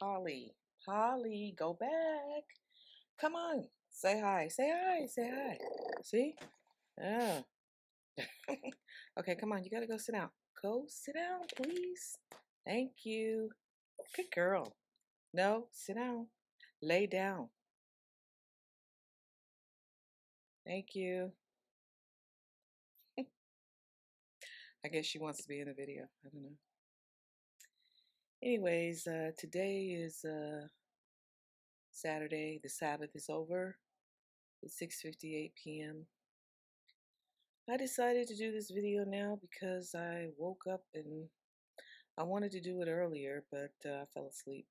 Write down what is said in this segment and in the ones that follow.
Polly. Polly, go back. Come on. Say hi. Say hi. Say hi. See? Yeah. Okay, come on. You gotta go sit down. Go sit down, please. Thank you. Good girl. No, sit down. Lay down. Thank you. I guess she wants to be in the video. I don't know. Anyways, today is Saturday. The Sabbath is over. It's 6:58 p.m. I decided to do this video now because I woke up and I wanted to do it earlier, but I fell asleep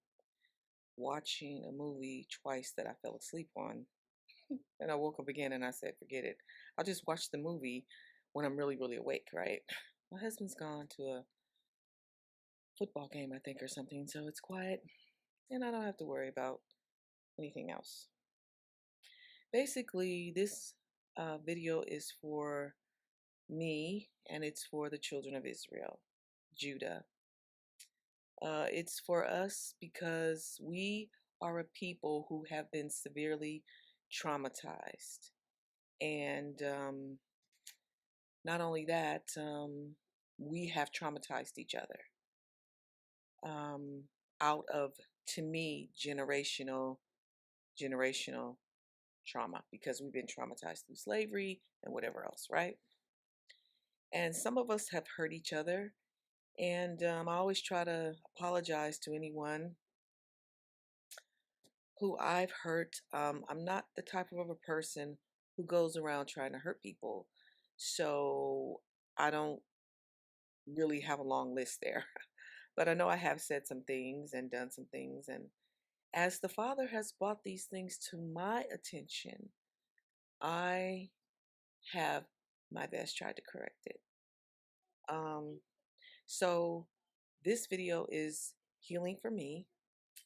watching a movie twice that I fell asleep on. And I woke up again and I said, forget it. I'll just watch the movie when I'm really, really awake, right? My husband's gone to a football game, I think, or something, so it's quiet and I don't have to worry about anything else. Basically, this video is for me and it's for the children of Israel, Judah. It's for us because we are a people who have been severely traumatized. And not only that, we have traumatized each other out of, to me, generational trauma because we've been traumatized through slavery and whatever else, right? And some of us have hurt each other. And I always try to apologize to anyone who I've hurt. I'm not the type of a person who goes around trying to hurt people. So I don't really have a long list there. But I know I have said some things and done some things. And as the Father has brought these things to my attention, I have my best tried to correct it. So this video is healing for me,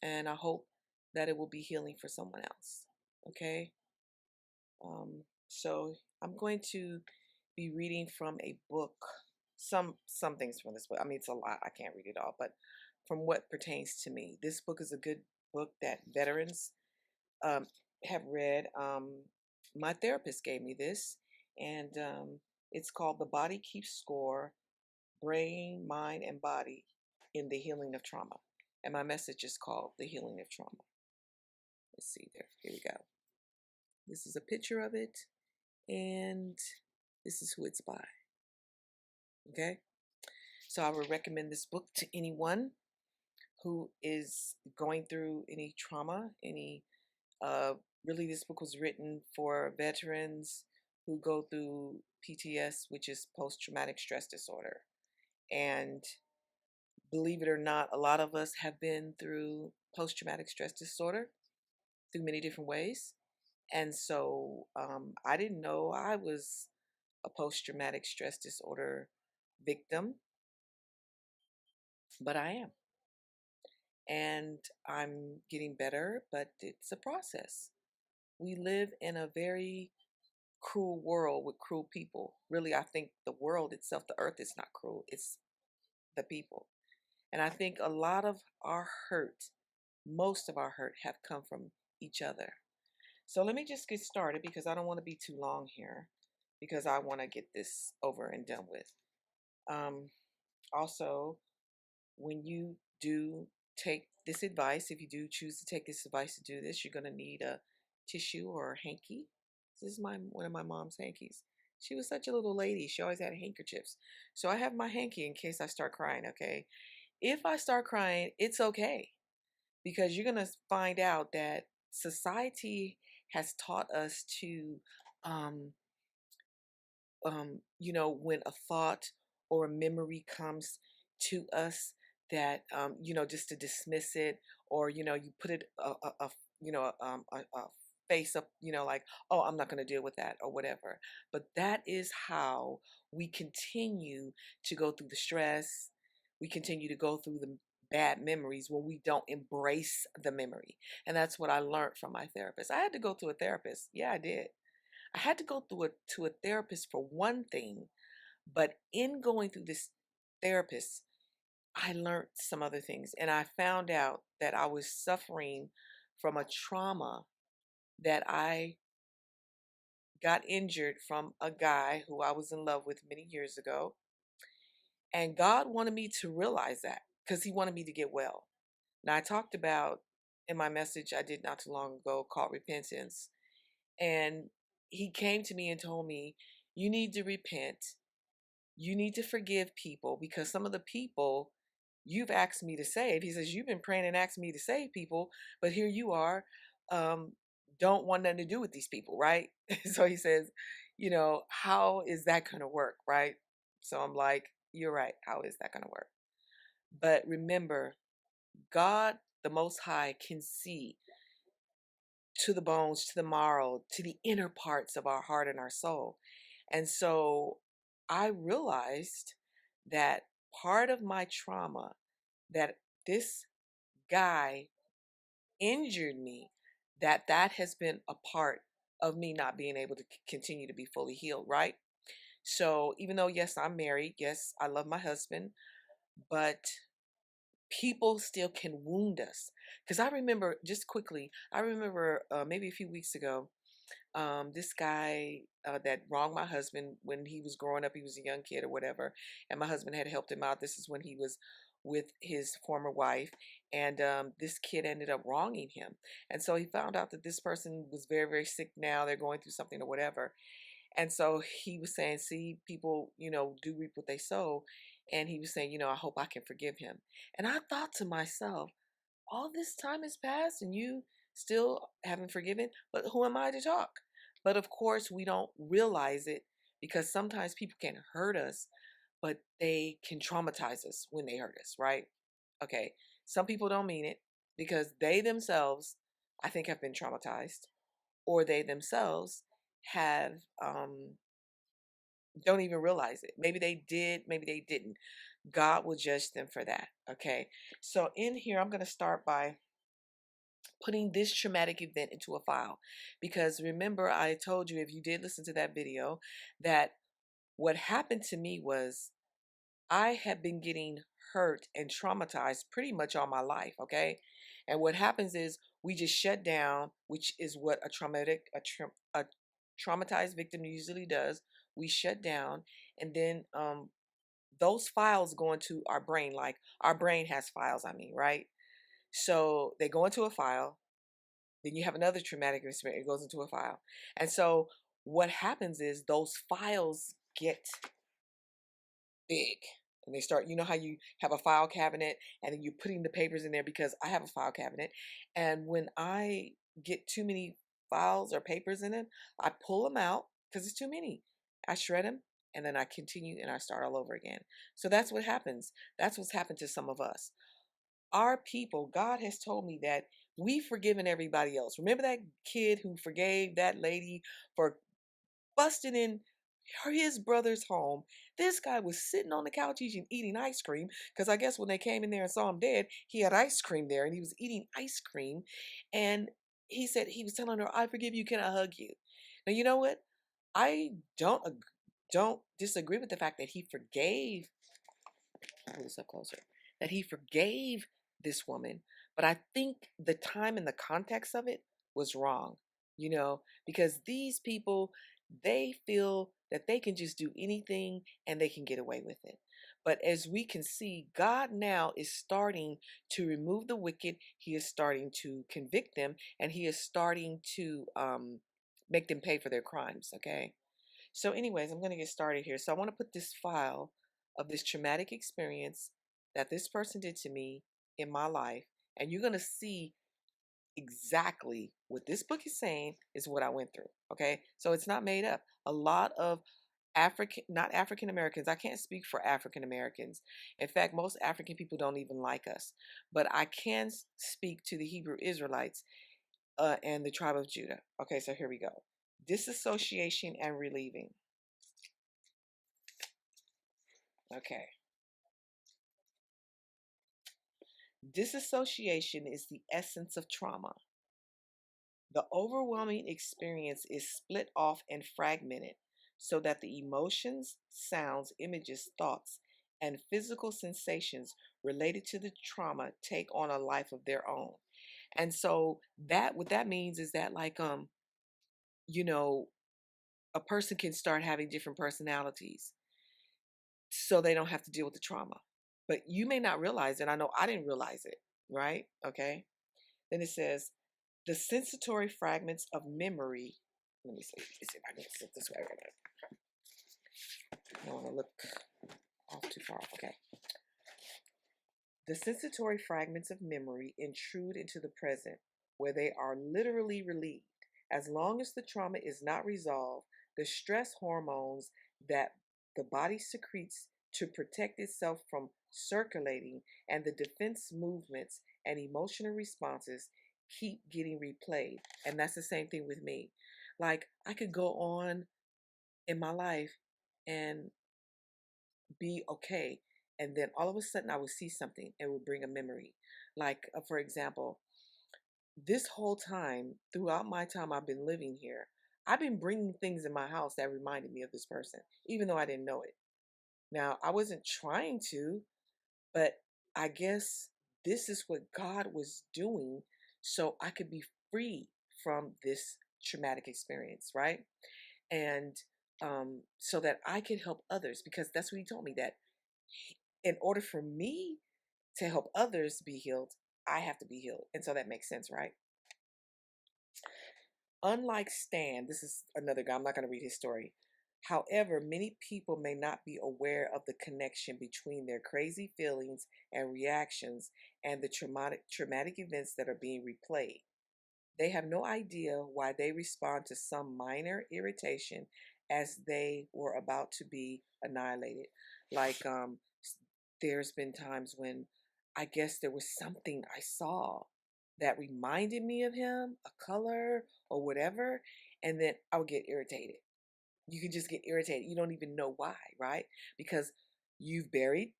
and I hope that it will be healing for someone else. Okay? So I'm going to be reading from a book, some things from this book. I mean, it's a lot. I can't read it all, but from what pertains to me, this book is a good book that veterans um, have read. My therapist gave me this, and it's called "The Body Keeps Score: Brain, Mind, and Body in the Healing of Trauma." And my message is called "The Healing of Trauma." Let's see there. Here we go. This is a picture of it, and this is who it's by. Okay? So I would recommend this book to anyone who is going through any trauma, really this book was written for veterans who go through PTS, which is post-traumatic stress disorder. And believe it or not, a lot of us have been through post-traumatic stress disorder through many different ways. And so I didn't know I was a post-traumatic stress disorder victim, but I am. And I'm getting better, but it's a process. We live in a very cruel world with cruel people. Really, I think the world itself, the earth, is not cruel, it's the people. And I think a lot of our hurt, most of our hurt, have come from each other. So let me just get started because I don't want to be too long here because I want to get this over and done with. Also, when you do take this advice, if you do choose to take this advice to do this, you're going to need a tissue or a hanky. This is one of my mom's hankies. She was such a little lady. She always had handkerchiefs. So I have my hanky in case I start crying, okay? If I start crying, it's okay because you're going to find out that society has taught us to, when a thought or a memory comes to us, that just to dismiss it, or you put it a face up, like, oh, I'm not going to deal with that or whatever. But that is how we continue to go through the stress. We continue to go through the bad memories when we don't embrace the memory. And that's what I learned from my therapist. I had to go to a therapist. Yeah, I did. I had to go to a therapist for one thing, but in going through this therapist, I learned some other things, and I found out that I was suffering from a trauma that I got injured from a guy who I was in love with many years ago. And God wanted me to realize that because He wanted me to get well. Now, I talked about in my message I did not too long ago called Repentance. And He came to me and told me, you need to repent. You need to forgive people because some of the people you've asked me to save. He says, you've been praying and asking me to save people, but here you are, um, don't want nothing to do with these people, right? So he says, how is that going to work, right? So I'm like, you're right. How is that going to work? But remember, God, the Most High, can see to the bones, to the marrow, to the inner parts of our heart and our soul. And so I realized that part of my trauma, that this guy injured me, that has been a part of me not being able to continue to be fully healed, right? So even though, yes, I'm married, yes, I love my husband, but people still can wound us. Because I remember, just quickly, I remember maybe a few weeks ago, this guy that wronged my husband when he was growing up. He was a young kid or whatever, and my husband had helped him out. This is when he was with his former wife, and this kid ended up wronging him. And so he found out that this person was very, very sick now. They're going through something or whatever. And so he was saying, see, people, do reap what they sow. And he was saying, I hope I can forgive him. And I thought to myself, all this time has passed and you still haven't forgiven, but who am I to talk? But of course, we don't realize it because sometimes people can hurt us, but they can traumatize us when they hurt us, right? Okay, some people don't mean it because they themselves, I think, have been traumatized, or they themselves have don't even realize it. Maybe they did, maybe they didn't. God will judge them for that. Okay, so in here, I'm going to start by putting this traumatic event into a file. Because remember, I told you, if you did listen to that video, that what happened to me was I have been getting hurt and traumatized pretty much all my life, okay? And what happens is we just shut down, which is what a traumatized victim usually does. We shut down, and then those files go into our brain. Like our brain has files, I mean, right? So they go into a file. Then you have another traumatic experience. It goes into a file. And so what happens is those files get big. And they start, you know how you have a file cabinet and then you're putting the papers in there, because I have a file cabinet. And when I get too many files or papers in it, I pull them out because it's too many. I shred them and then I continue and I start all over again. So that's what happens. That's what's happened to some of us. Our people, God has told me that we've forgiven everybody else. Remember that kid who forgave that lady for busting in his brother's home? This guy was sitting on the couch eating ice cream, because I guess when they came in there and saw him dead, he had ice cream there and he was eating ice cream. And he said, he was telling her, I forgive you. Can I hug you? Now, you know what? I don't disagree with the fact that he forgave. Hold this up closer. That he forgave this woman, but I think the time and the context of it was wrong, because these people, they feel that they can just do anything and they can get away with it. But as we can see, God now is starting to remove the wicked. He is starting to convict them, and he is starting to make them pay for their crimes, okay? So anyways, I'm going to get started here. So I want to put this file of this traumatic experience that this person did to me in my life. And you're going to see exactly what this book is saying is what I went through. Okay. So it's not made up. A lot of not African Americans, I can't speak for African Americans. In fact, most African people don't even like us. But I can speak to the Hebrew Israelites and the tribe of Judah. Okay. So here we go. Disassociation and relieving. Okay. Disassociation is the essence of trauma. The overwhelming experience is split off and fragmented so that the emotions, sounds, images, thoughts, and physical sensations related to the trauma take on a life of their own. And so that what that means is that like you know, a person can start having different personalities so they don't have to deal with the trauma. But you may not realize it. I know I didn't realize it, right? Okay. Then it says the sensory fragments of memory. Let me see if I can sit this way. I don't want to look off too far. Okay. The sensory fragments of memory intrude into the present, where they are literally relieved. As long as the trauma is not resolved, the stress hormones that the body secretes to protect itself from circulating and the defense movements and emotional responses keep getting replayed. And that's the same thing with me. Like, I could go on in my life and be okay. And then all of a sudden, I would see something and would bring a memory. Like, for example, this whole time, throughout my time I've been living here, I've been bringing things in my house that reminded me of this person, even though I didn't know it. Now, I wasn't trying to, but I guess this is what God was doing so I could be free from this traumatic experience, right? And so that I could help others, because that's what he told me, that in order for me to help others be healed, I have to be healed. And so that makes sense, right? Unlike Stan, this is another guy, I'm not going to read his story. However, many people may not be aware of the connection between their crazy feelings and reactions and the traumatic events that are being replayed. They have no idea why they respond to some minor irritation as they were about to be annihilated. Like, there's been times when I guess there was something I saw that reminded me of him, a color or whatever, and then I would get irritated. You can just get irritated. You don't even know why, right? Because you've buried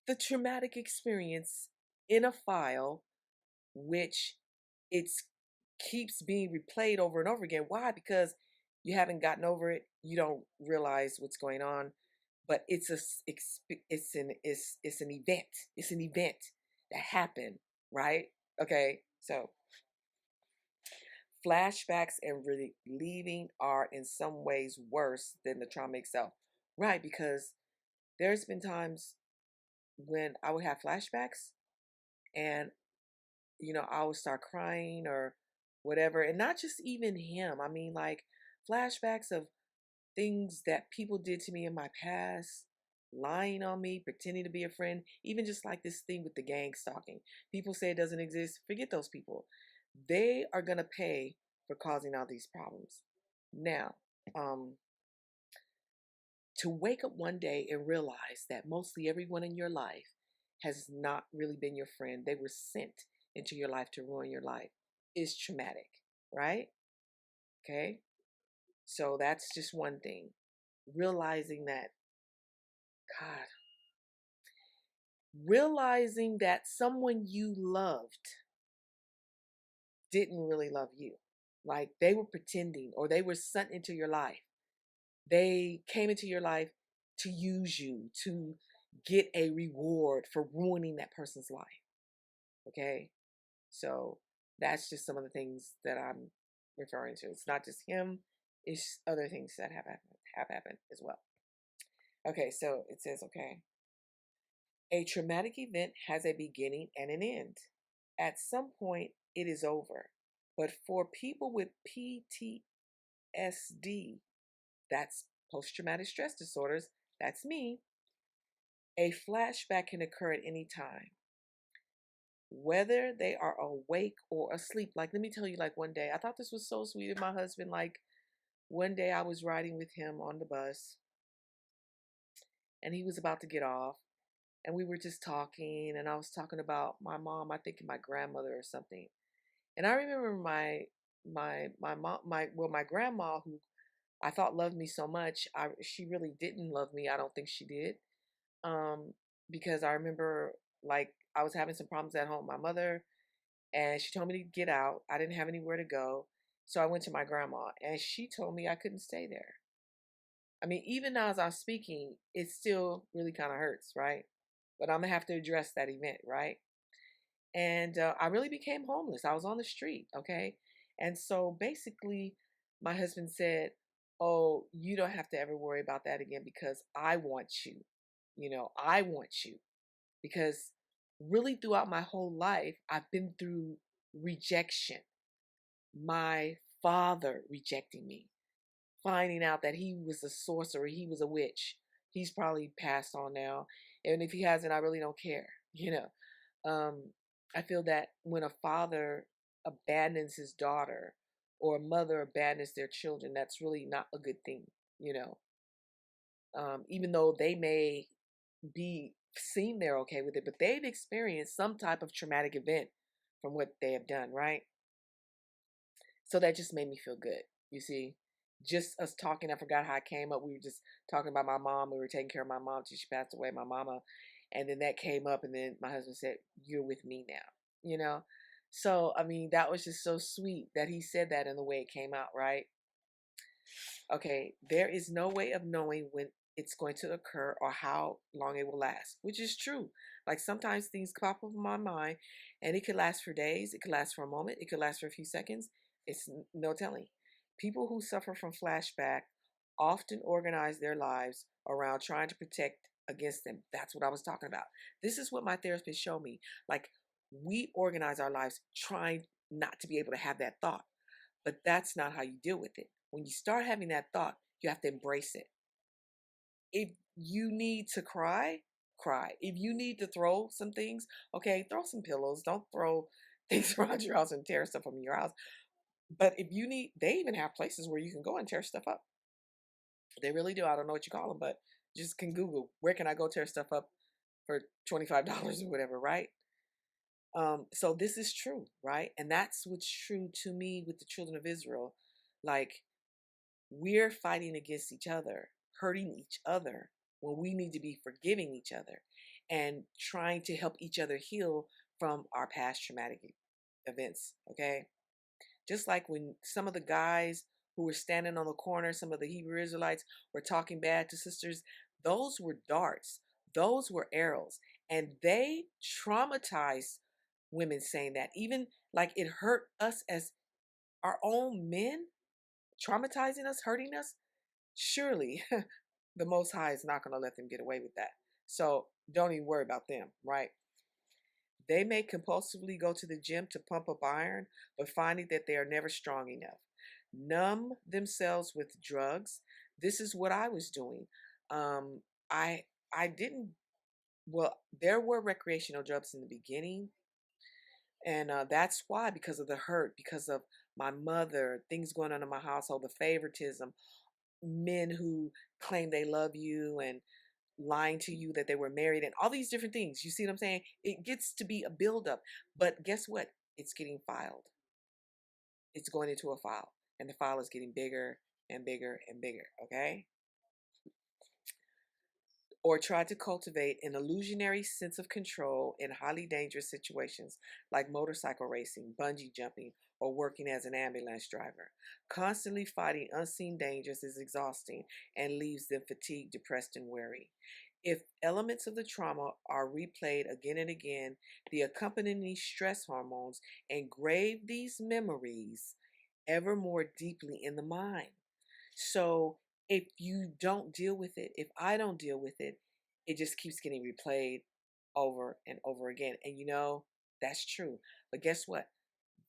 the traumatic experience in a file, which it's keeps being replayed over and over again. Why? Because you haven't gotten over it. You don't realize what's going on, but it's an event. It's an event that happened, right? Okay, so flashbacks and relieving are in some ways worse than the trauma itself, right? Because there's been times when I would have flashbacks and I would start crying or whatever. And not just even him. I mean, like flashbacks of things that people did to me in my past, lying on me, pretending to be a friend, even just like this thing with the gang stalking. People say it doesn't exist. Forget those people. They are going to pay for causing all these problems. Now, um, to wake up one day and realize that mostly everyone in your life has not really been your friend, they were sent into your life to ruin your life, is traumatic, right? Okay. So that's just one thing. Realizing that, God, realizing that someone you loved didn't really love you. Like they were pretending or they were sent into your life. They came into your life to use you, to get a reward for ruining that person's life. Okay. So that's just some of the things that I'm referring to. It's not just him, it's other things that have happened as well. Okay, so it says, okay, a traumatic event has a beginning and an end. At some point, it is over. But for people with PTSD, that's post traumatic stress disorders, that's me, a flashback can occur at any time, whether they are awake or asleep. Like, let me tell you, like one day, I thought this was so sweet of my husband. Like, one day I was riding with him on the bus and he was about to get off and we were just talking and I was talking about my mom, I think my grandmother or something. And I remember my mom, my grandma, who I thought loved me so much, she really didn't love me. I don't think she did. Um, because I remember like I was having some problems at home with my mother and she told me to get out. I didn't have anywhere to go. So I went to my grandma and she told me I couldn't stay there. I mean, even now as I'm speaking, it still really kind of hurts, right? But I'm gonna have to address that event, right? And I really became homeless. I was on the street, okay? And so basically, my husband said, "Oh, you don't have to ever worry about that again because I want you. I want you." Because really, throughout my whole life, I've been through rejection. My father rejecting me, finding out that he was a sorcerer, he was a witch. He's probably passed on now. And if he hasn't, I really don't care, I feel that when a father abandons his daughter or a mother abandons their children, that's really not a good thing, you know. Even though they may be seem they're okay with it, but they've experienced some type of traumatic event from what they have done, right? So that just made me feel good. You see, just us talking, I forgot how I came up. We were just talking about my mom. We were taking care of my mom till she passed away, my mama. And then that came up, and then my husband said, "You're with me now," you know? So, I mean, that was just so sweet that he said that in the way it came out, right? Okay, there is no way of knowing when it's going to occur or how long it will last, which is true. Like sometimes things pop up in my mind and it could last for days, it could last for a moment, it could last for a few seconds. It's no telling. People who suffer from flashback often organize their lives around trying to protect against them. That's what I was talking about. This is what my therapist showed me. Like we organize our lives trying not to be able to have that thought. But that's not how you deal with it. When you start having that thought, you have to embrace it. If you need to cry, cry. If you need to throw some things, okay, throw some pillows. Don't throw things around your house and tear stuff from your house. But if you need, they even have places where you can go and tear stuff up. They really do. I don't know what you call them, but just can Google where can I go tear stuff up for $25 or whatever, right? So this is true, right? And that's what's true to me with the children of Israel. Like we're fighting against each other, hurting each other when we need to be forgiving each other and trying to help each other heal from our past traumatic events. Okay. Just like when some of the guys who were standing on the corner, some of the Hebrew Israelites were talking bad to sisters, those were darts, those were arrows, and they traumatized women saying that. Even like it hurt us as our own men, traumatizing us, hurting us. Surely the Most High is not going to let them get away with that. So don't even worry about them, right? They may compulsively go to the gym to pump up iron, but finding that they are never strong enough. Numb themselves with drugs. This is what I was doing. Um, I I didn't. Well, there were recreational drugs in the beginning, and that's why, because of the hurt, because of my mother, things going on in my household, the favoritism, men who claim they love you and lying to you that they were married and all these different things. You see what I'm saying? It gets to be a buildup. But guess what? It's getting filed. It's going into a file. And the file is getting bigger and bigger and bigger. Okay? Or try to cultivate an illusionary sense of control in highly dangerous situations like motorcycle racing, bungee jumping, or working as an ambulance driver. Constantly fighting unseen dangers is exhausting and leaves them fatigued, depressed, and weary. If elements of the trauma are replayed again and again, the accompanying stress hormones engrave these memories ever more deeply in the mind. So if you don't deal with it, if I don't deal with it, it just keeps getting replayed over and over again. And that's true. But guess what?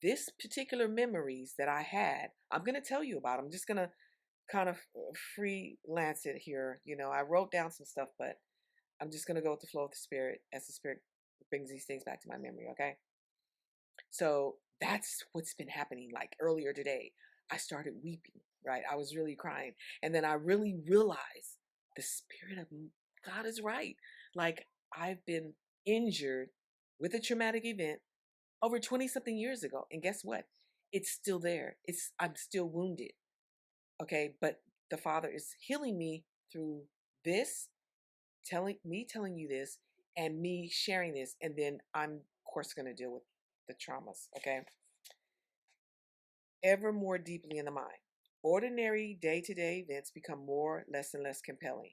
This particular memories that I had, I'm going to tell you about. I'm just going to kind of freelance it here. I wrote down some stuff, but I'm just going to go with the flow of the Spirit as the Spirit brings these things back to my memory, okay? So that's what's been happening. Like earlier today, I started weeping, right? I was really crying. And then I really realized the Spirit of God is right. Like I've been injured with a traumatic event over 20 something years ago. And guess what? It's still there. I'm still wounded. Okay. But the Father is healing me through this, telling you this and me sharing this. And then I'm of course going to deal with the traumas. Okay. Ever more deeply in the mind. Ordinary day-to-day events become less and less compelling.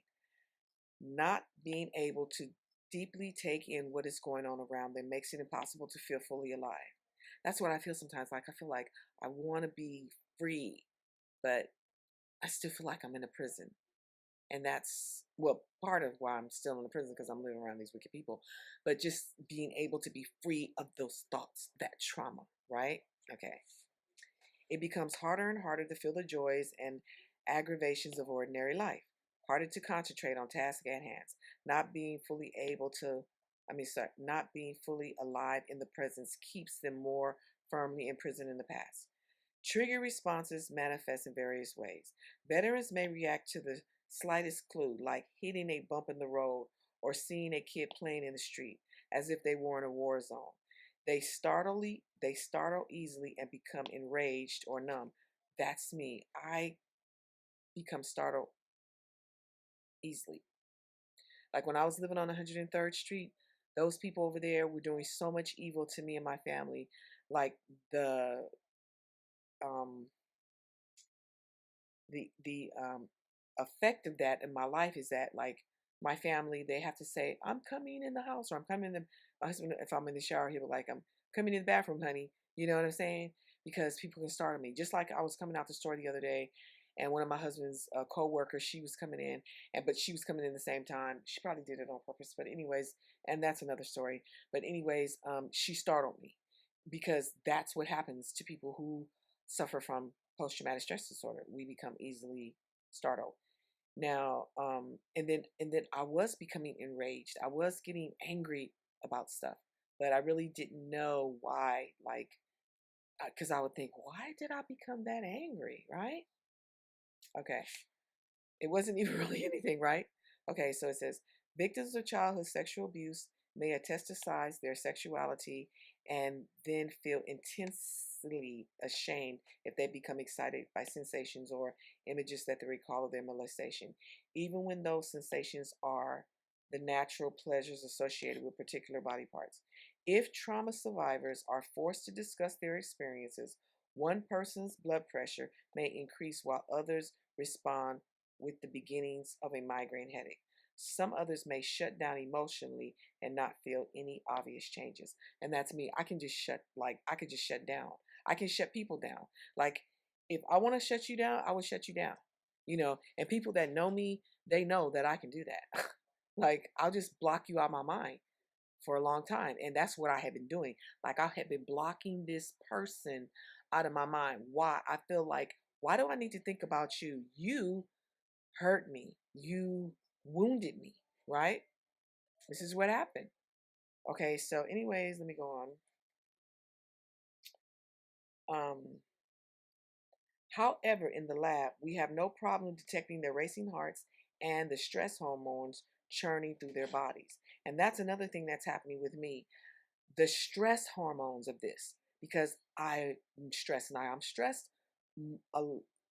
Not being able to deeply take in what is going on around them makes it impossible to feel fully alive. That's what I feel sometimes. Like I feel like I want to be free, but I still feel like I'm in a prison. And that's, well, part of why I'm still in the prison, because I'm living around these wicked people. But just being able to be free of those thoughts, that trauma, right? Okay. It becomes harder and harder to feel the joys and aggravations of ordinary life, harder to concentrate on tasks at hand, not being fully able to, not being fully alive in the presence keeps them more firmly imprisoned in the past. Trigger responses manifest in various ways. Veterans may react to the slightest clue, like hitting a bump in the road or seeing a kid playing in the street, as if they were in a war zone. They startle easily and become enraged or numb. That's me. I become startled easily. Like when I was living on 103rd Street, those people over there were doing so much evil to me and my family. Like the um the effect of that in my life is that, like, my family, they have to say, I'm coming in the house, or I'm coming in the, my husband, if I'm in the shower, he'll be like, I'm coming in the bathroom, honey. You know what I'm saying? Because people can startle me. Just like I was coming out the store the other day, and one of my husband's co-workers, she was coming in, and but she was coming in the same time. She probably did it on purpose, but anyways, and that's another story. But anyways, she startled me, because that's what happens to people who suffer from post-traumatic stress disorder. We become easily startled. Now, and then I was becoming enraged. I was getting angry about stuff, but I really didn't know why. Like, because I would think, why did I become that angry? Right? Okay. It wasn't even really anything, right? Okay, so it says victims of childhood sexual abuse may antagonize their sexuality and then feel intensely ashamed if they become excited by sensations or images that they recall of their molestation, even when those sensations are the natural pleasures associated with particular body parts. If trauma survivors are forced to discuss their experiences, one person's blood pressure may increase while others respond with the beginnings of a migraine headache. Some others may shut down emotionally and not feel any obvious changes. And that's me. I could just shut down. I can shut people down. Like, if I want to shut you down, I will shut you down. And people that know me, they know that I can do that. Like, I'll just block you out of my mind for a long time. And that's what I have been doing. Like, I have been blocking this person out of my mind. Why? I feel like, why do I need to think about you? You hurt me. You wounded me, right? This is what happened. Okay, so anyways, let me go on. However, in the lab, we have no problem detecting their racing hearts and the stress hormones churning through their bodies. And that's another thing that's happening with me. The stress hormones of this, because I'm stressed now. I'm stressed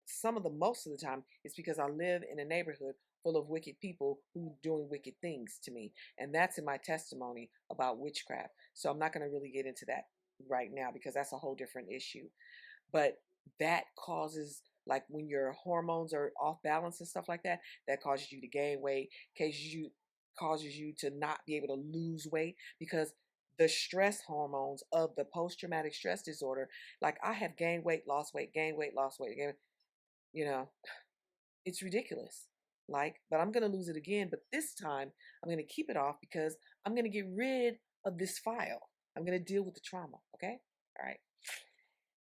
some of the most of the time. It's because I live in a neighborhood full of wicked people who doing wicked things to me, and that's in my testimony about witchcraft. So I'm not going to really get into that right now, because that's a whole different issue. But that causes, like, when your hormones are off balance and stuff like that, that causes you to gain weight, causes you to not be able to lose weight, because the stress hormones of the post-traumatic stress disorder, like, I have gained weight, lost weight, gained weight, lost weight, you know, it's ridiculous. Like, but I'm going to lose it again, but this time I'm going to keep it off, because I'm going to get rid of this file. I'm going to deal with the trauma, okay? All right.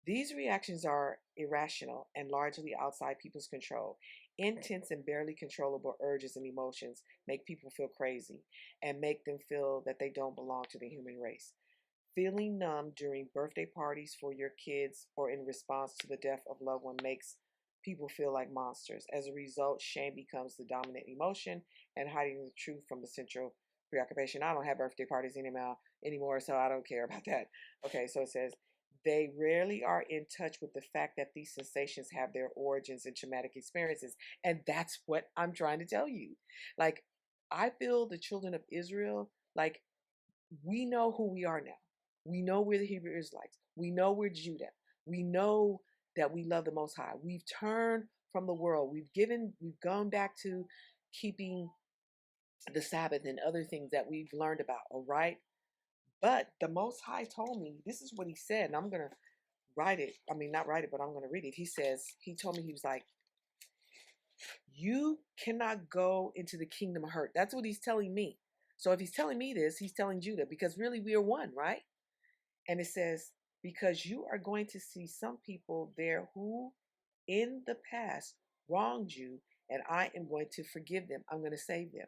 These reactions are irrational and largely outside people's control. Intense and barely controllable urges and emotions make people feel crazy and make them feel that they don't belong to the human race. Feeling numb during birthday parties for your kids or in response to the death of loved one makes people feel like monsters. As a result, shame becomes the dominant emotion, and hiding the truth from the central preoccupation. I don't have birthday parties anymore, so I don't care about that. Okay, so it says they rarely are in touch with the fact that these sensations have their origins in traumatic experiences. And that's what I'm trying to tell you. Like, I feel the children of Israel, like, we know who we are now. We know we're the Hebrew Israelites. We know we're Judah. We know that we love the Most High. We've turned from the world. We've gone back to keeping the Sabbath and other things that we've learned about, all right? But the Most High told me, this is what he said, and I'm going to write it. I mean, not write it, but I'm going to read it. He told me, he was like, you cannot go into the kingdom of hurt. That's what he's telling me. So if he's telling me this, he's telling Judah, because really we are one, right? And it says, because you are going to see some people there who in the past wronged you, and I am going to forgive them. I'm going to save them.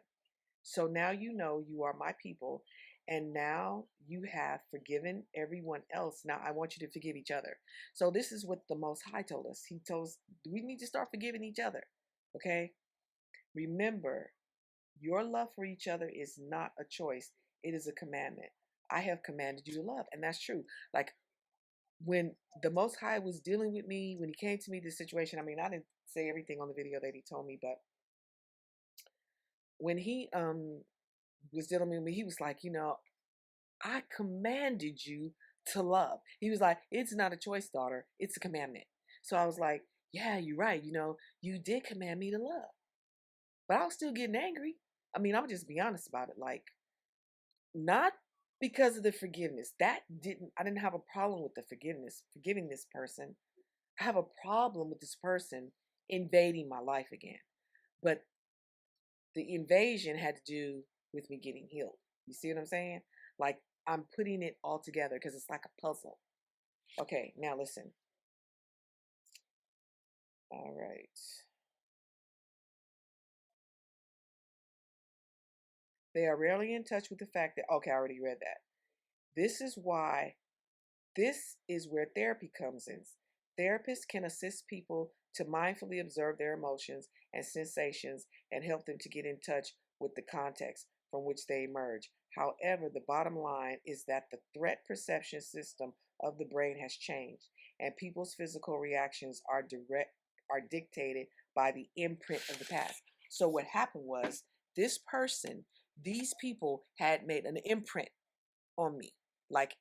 So now you know you are my people, and now you have forgiven everyone else. Now I want you to forgive each other. So this is what the Most High told us. He told us we need to start forgiving each other. Okay? Remember, your love for each other is not a choice. It is a commandment. I have commanded you to love. And that's true. Like when the Most High was dealing with me, when he came to me, this situation, I mean, I didn't say everything on the video that he told me, but when he was dealing with me, he was like, I commanded you to love. He was like, it's not a choice, daughter. It's a commandment. So I was like, yeah, you're right. You did command me to love. But I was still getting angry. I mean, I'm just be honest about it. Like, not because of the forgiveness. I didn't have a problem with the forgiveness, forgiving this person. I have a problem with this person invading my life again. But the invasion had to do with me getting healed. You see what I'm saying? Like, I'm putting it all together because it's like a puzzle. Okay, now listen. All right. They are rarely in touch with the fact that, okay, I already read that. This is why This is where therapy comes in. Therapists can assist people to mindfully observe their emotions and sensations and help them to get in touch with the context from which they emerge. However, the bottom line is that the threat perception system of the brain has changed, and people's physical reactions are dictated by the imprint of the past. So what happened was these people had made an imprint on me, like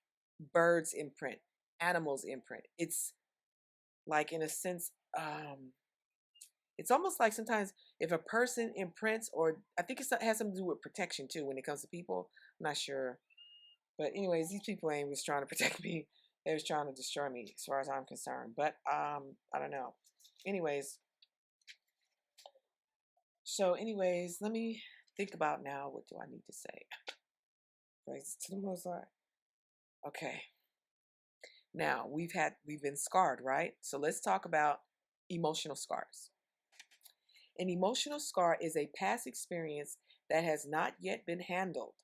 birds imprint, animals imprint. It's like, in a sense, it's almost like sometimes if a person imprints, or I think it has something to do with protection too when it comes to people. I'm not sure. But anyways, these people ain't was trying to protect me. They was trying to destroy me as far as I'm concerned. But I don't know. Anyways, let me think about now. What do I need to say? Praise to the Most High. Okay. Now, we've been scarred, right? So let's talk about emotional scars. An emotional scar is a past experience that has not yet been handled.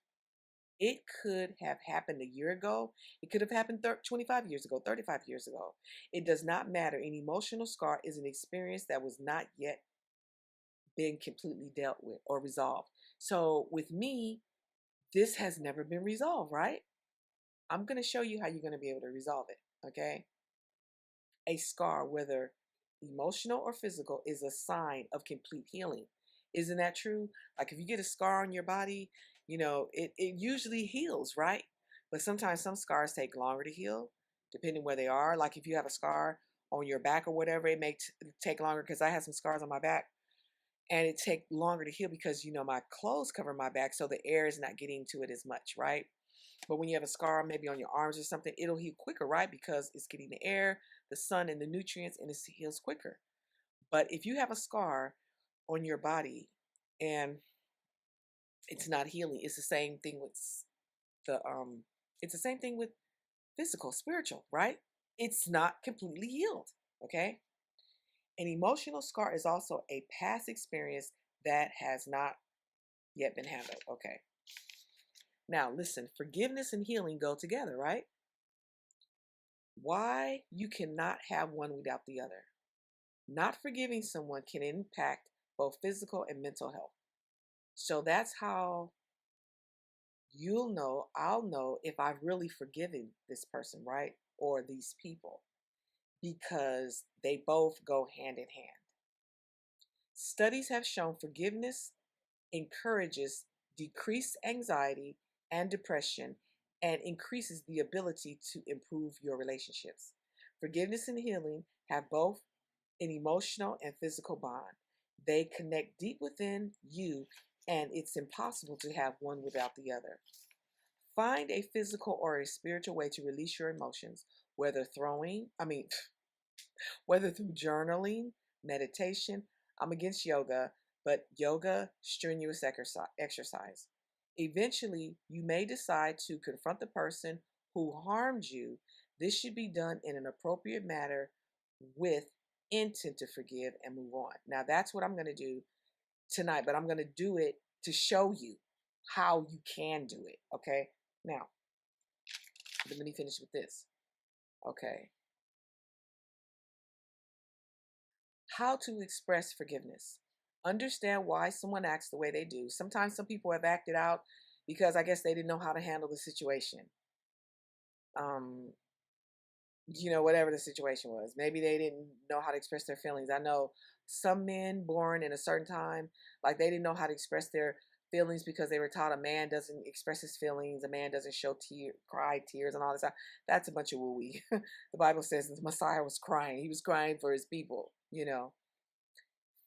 It could have happened a year ago. It could have happened 25 years ago, 35 years ago. It does not matter. An emotional scar is an experience that was not yet been completely dealt with or resolved. So with me, this has never been resolved, right? I'm going to show you how you're going to be able to resolve it, okay? A scar, whether emotional or physical, is a sign of complete healing. Isn't that true? Like if you get a scar on your body, it usually heals, right? But sometimes some scars take longer to heal, depending where they are. Like if you have a scar on your back or whatever, it may take longer, because I had some scars on my back, and it take longer to heal because, my clothes cover my back, so the air is not getting to it as much, right? But when you have a scar maybe on your arms or something, it'll heal quicker, right? Because it's getting the air, the sun, and the nutrients, and it heals quicker. But if you have a scar on your body and it's not healing, it's the same thing with the it's the same thing with physical, spiritual, right? It's not completely healed, okay? An emotional scar is also a past experience that has not yet been handled, okay? Now, listen, forgiveness and healing go together, right? Why you cannot have one without the other. Not forgiving someone can impact both physical and mental health. So that's how I'll know if I've really forgiven this person, right? Or these people, because they both go hand in hand. Studies have shown forgiveness encourages decreased anxiety and depression and increases the ability to improve your relationships. Forgiveness and healing have both an emotional and physical bond. They connect deep within you, and it's impossible to have one without the other. Find a physical or a spiritual way to release your emotions, whether whether through journaling, meditation. I'm against yoga, but yoga, strenuous exercise. Eventually, you may decide to confront the person who harmed you. This should be done in an appropriate manner with intent to forgive and move on. Now, that's what I'm going to do tonight, but I'm going to do it to show you how you can do it. Okay. Now, let me finish with this. Okay. How to express forgiveness. Understand why someone acts the way they do. Sometimes some people have acted out because I guess they didn't know how to handle the situation. Um, whatever the situation was. Maybe they didn't know how to express their feelings. I know some men born in a certain time, like they didn't know how to express their feelings because they were taught a man doesn't express his feelings, a man doesn't show cry tears and all this stuff. That's a bunch of woo-wee. The Bible says the Messiah was crying. He was crying for his people.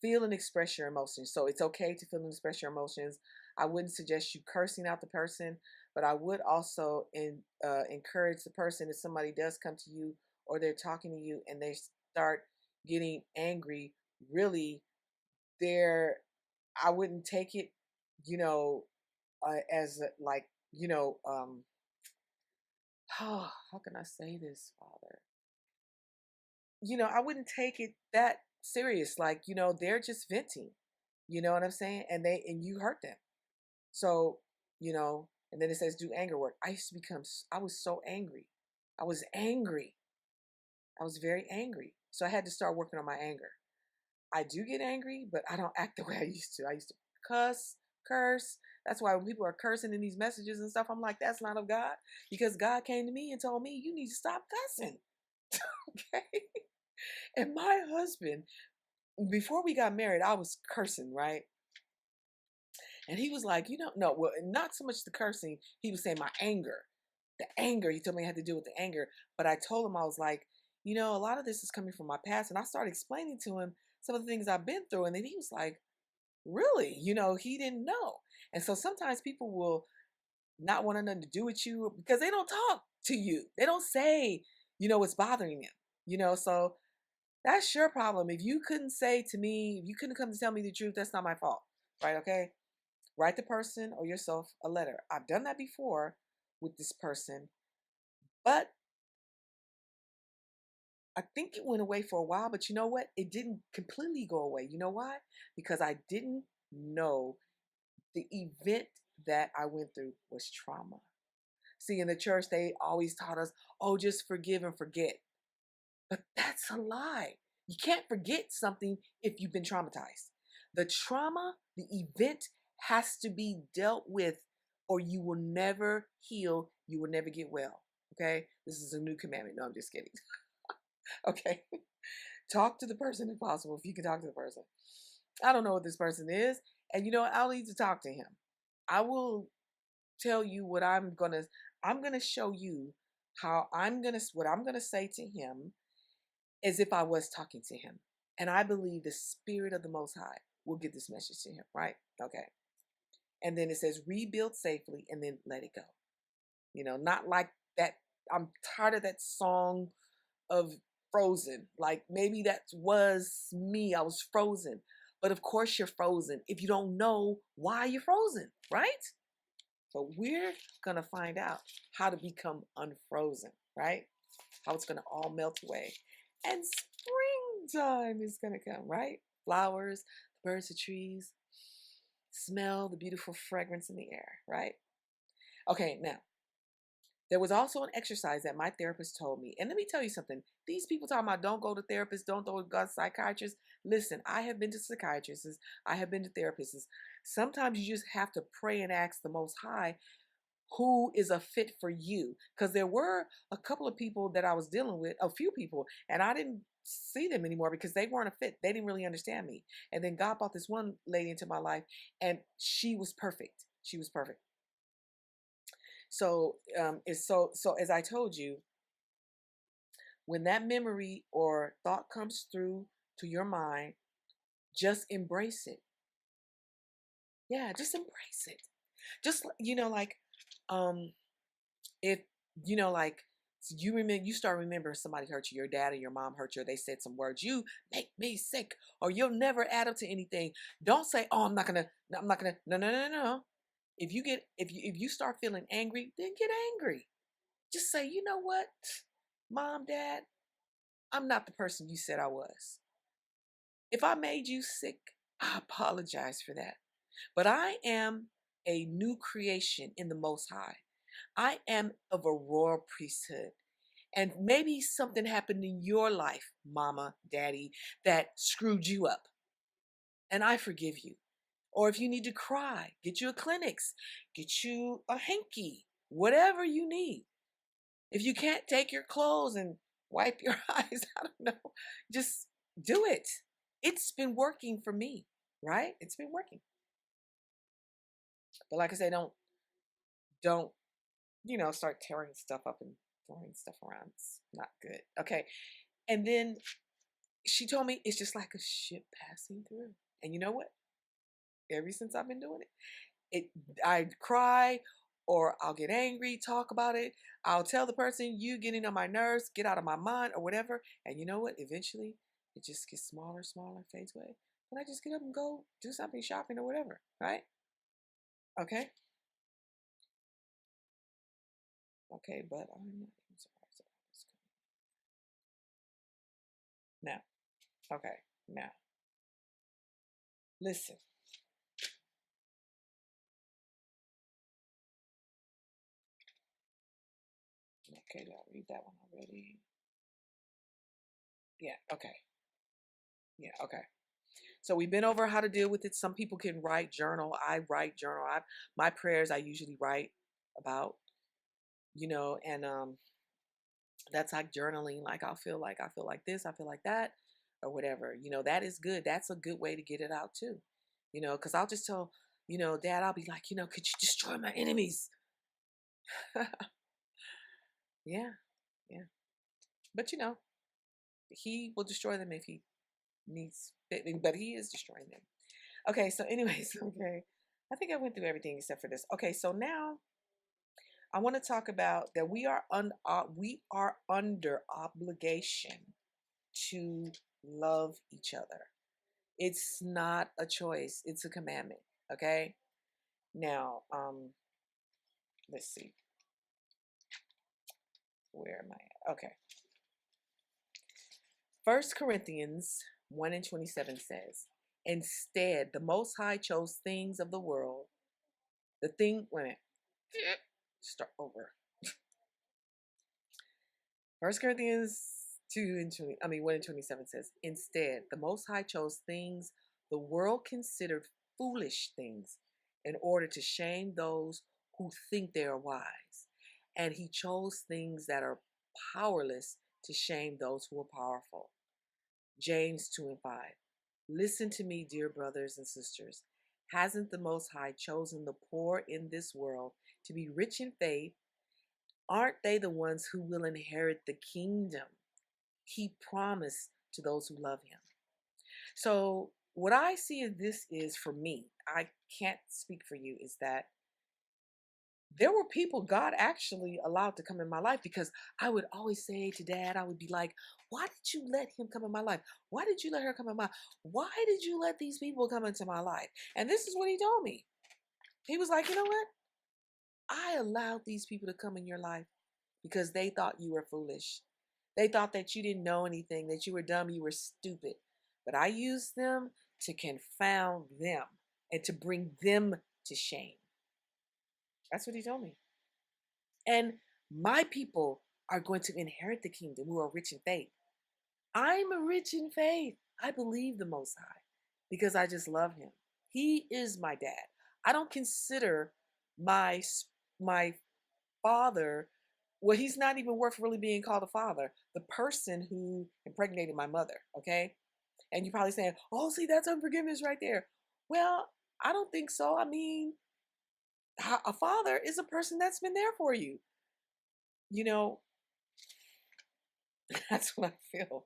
Feel and express your emotions. So it's okay to feel and express your emotions. I wouldn't suggest you cursing out the person, but I would also encourage the person, if somebody does come to you or they're talking to you and they start getting angry, really, I wouldn't take it, as like, how can I say this, Father? I wouldn't take it that serious. Like, they're just venting. You know what I'm saying? And you hurt them. So, and then it says do anger work. I was so angry. I was angry. I was very angry. So I had to start working on my anger. I do get angry, but I don't act the way I used to. I used to curse. That's why when people are cursing in these messages and stuff, I'm like, that's not of God. Because God came to me and told me, you need to stop cussing. Okay? And my husband, before we got married, I was cursing, right? And he was like, no, well, not so much the cursing. He was saying my anger. The anger. He told me I had to deal with the anger. But I told him, I was like, a lot of this is coming from my past. And I started explaining to him some of the things I've been through. And then he was like, really? He didn't know. And so sometimes people will not want nothing to do with you because they don't talk to you. They don't say, what's bothering them. So that's your problem. If you couldn't say to me, if you couldn't come to tell me the truth, that's not my fault. Right? Okay. Write the person or yourself a letter. I've done that before with this person, but I think it went away for a while. But you know what? It didn't completely go away. You know why? Because I didn't know the event that I went through was trauma. See, in the church, they always taught us, oh, just forgive and forget. But that's a lie. You can't forget something if you've been traumatized. The trauma, the event has to be dealt with, or you will never heal. You will never get well. Okay? This is a new commandment. No, I'm just kidding. Okay? Talk to the person if possible, if you can talk to the person. I don't know what this person is. And I'll need to talk to him. I will tell you what I'm gonna show you what I'm gonna say to him as if I was talking to him. And I believe the Spirit of the Most High will get this message to him, right? Okay. And then it says, rebuild safely and then let it go. Not like that. I'm tired of that song of Frozen. Like maybe that was me. I was frozen. But of course you're frozen if you don't know why you're frozen, right? So we're going to find out how to become unfrozen, right? How it's going to all melt away. And springtime is going to come, right? Flowers, birds, the trees, smell the beautiful fragrance in the air, right? Okay, now, there was also an exercise that my therapist told me. And let me tell you something. These people talking about don't go to therapists, don't go to psychiatrists. Listen, I have been to psychiatrists. I have been to therapists. Sometimes you just have to pray and ask the Most High who is a fit for you. Because there were a couple of people that I was dealing with, a few people, and I didn't see them anymore because they weren't a fit. They didn't really understand me. And then God brought this one lady into my life, and she was perfect. She was perfect. So, so as I told you, When that memory or thought comes through to your mind, just embrace it. Yeah, just embrace it. Just like um if like you remember, you start remembering somebody hurt you, your dad or your mom hurt you, or they said some words, you make me sick, or you'll never add up to anything. Don't say, oh, I'm not gonna. No, no, no, no. If you start feeling angry, then get angry. Just say, you know what, mom, dad, I'm not the person you said I was. If I made you sick, I apologize for that. But I am a new creation in the Most High. I am of a royal priesthood. And maybe something happened in your life, mama, daddy, that screwed you up. And I forgive you. Or if you need to cry, get you a Kleenex, get you a hanky, whatever you need. If you can't take your clothes and wipe your eyes, I don't know, just do it. It's been working for me, right? It's been working. But like I say, don't start tearing stuff up and throwing stuff around. It's not good. Okay. And then she told me it's just like a ship passing through. And you know what? Ever since I've been doing it, I cry or I'll get angry, talk about it. I'll tell the person, you getting on my nerves, get out of my mind or whatever. And you know what? Eventually it just gets smaller, smaller, fades away. And I just get up and go do something, shopping or whatever. Right? Okay. Okay, but I'm not even surprised about this. Now, okay, now, listen. Okay, did I read that one already? Yeah, okay. Yeah, okay. So we've been over how to deal with it. Some people can write journal. I write journal. My prayers I usually write about, and that's like journaling. Like I feel like this, I feel like that, or whatever. That is good. That's a good way to get it out too. Because I'll just tell, Dad, I'll be like, could you destroy my enemies? Yeah, yeah. But he will destroy them if he needs, but he is destroying them. Okay, so anyways, okay. I think I went through everything except for this. Okay, so now I want to talk about that we are under obligation to love each other. It's not a choice, it's a commandment. Okay? Now, let's see. Where am I at? Okay. 1 Corinthians 1 and 27 says, instead, the Most High chose things of the world. Wait a minute. Start over. 1 Corinthians 1 and 27 says, instead, the Most High chose things the world considered foolish things in order to shame those who think they are wise. And he chose things that are powerless to shame those who are powerful. James 2 and 5. Listen to me, dear brothers and sisters. Hasn't the Most High chosen the poor in this world to be rich in faith? Aren't they the ones who will inherit the kingdom he promised to those who love him? So, what I see of this is, for me, I can't speak for you, is that there were people God actually allowed to come in my life, because I would always say to Dad, I would be like, why did you let him come in my life? Why did you let her come in my life? Why did you let these people come into my life? And this is what he told me. He was like, you know what? I allowed these people to come in your life because they thought you were foolish. They thought that you didn't know anything, that you were dumb, you were stupid. But I used them to confound them and to bring them to shame. That's what he told me. And my people are going to inherit the kingdom who are rich in faith. I'm rich in faith. I believe the Most High because I just love him. He is my dad. I don't consider my father, well, he's not even worth really being called a father. The person who impregnated my mother, okay? And you're probably saying, oh, see, that's unforgiveness right there. Well, I don't think so. I mean, a father is a person that's been there for you. You know, That's what I feel.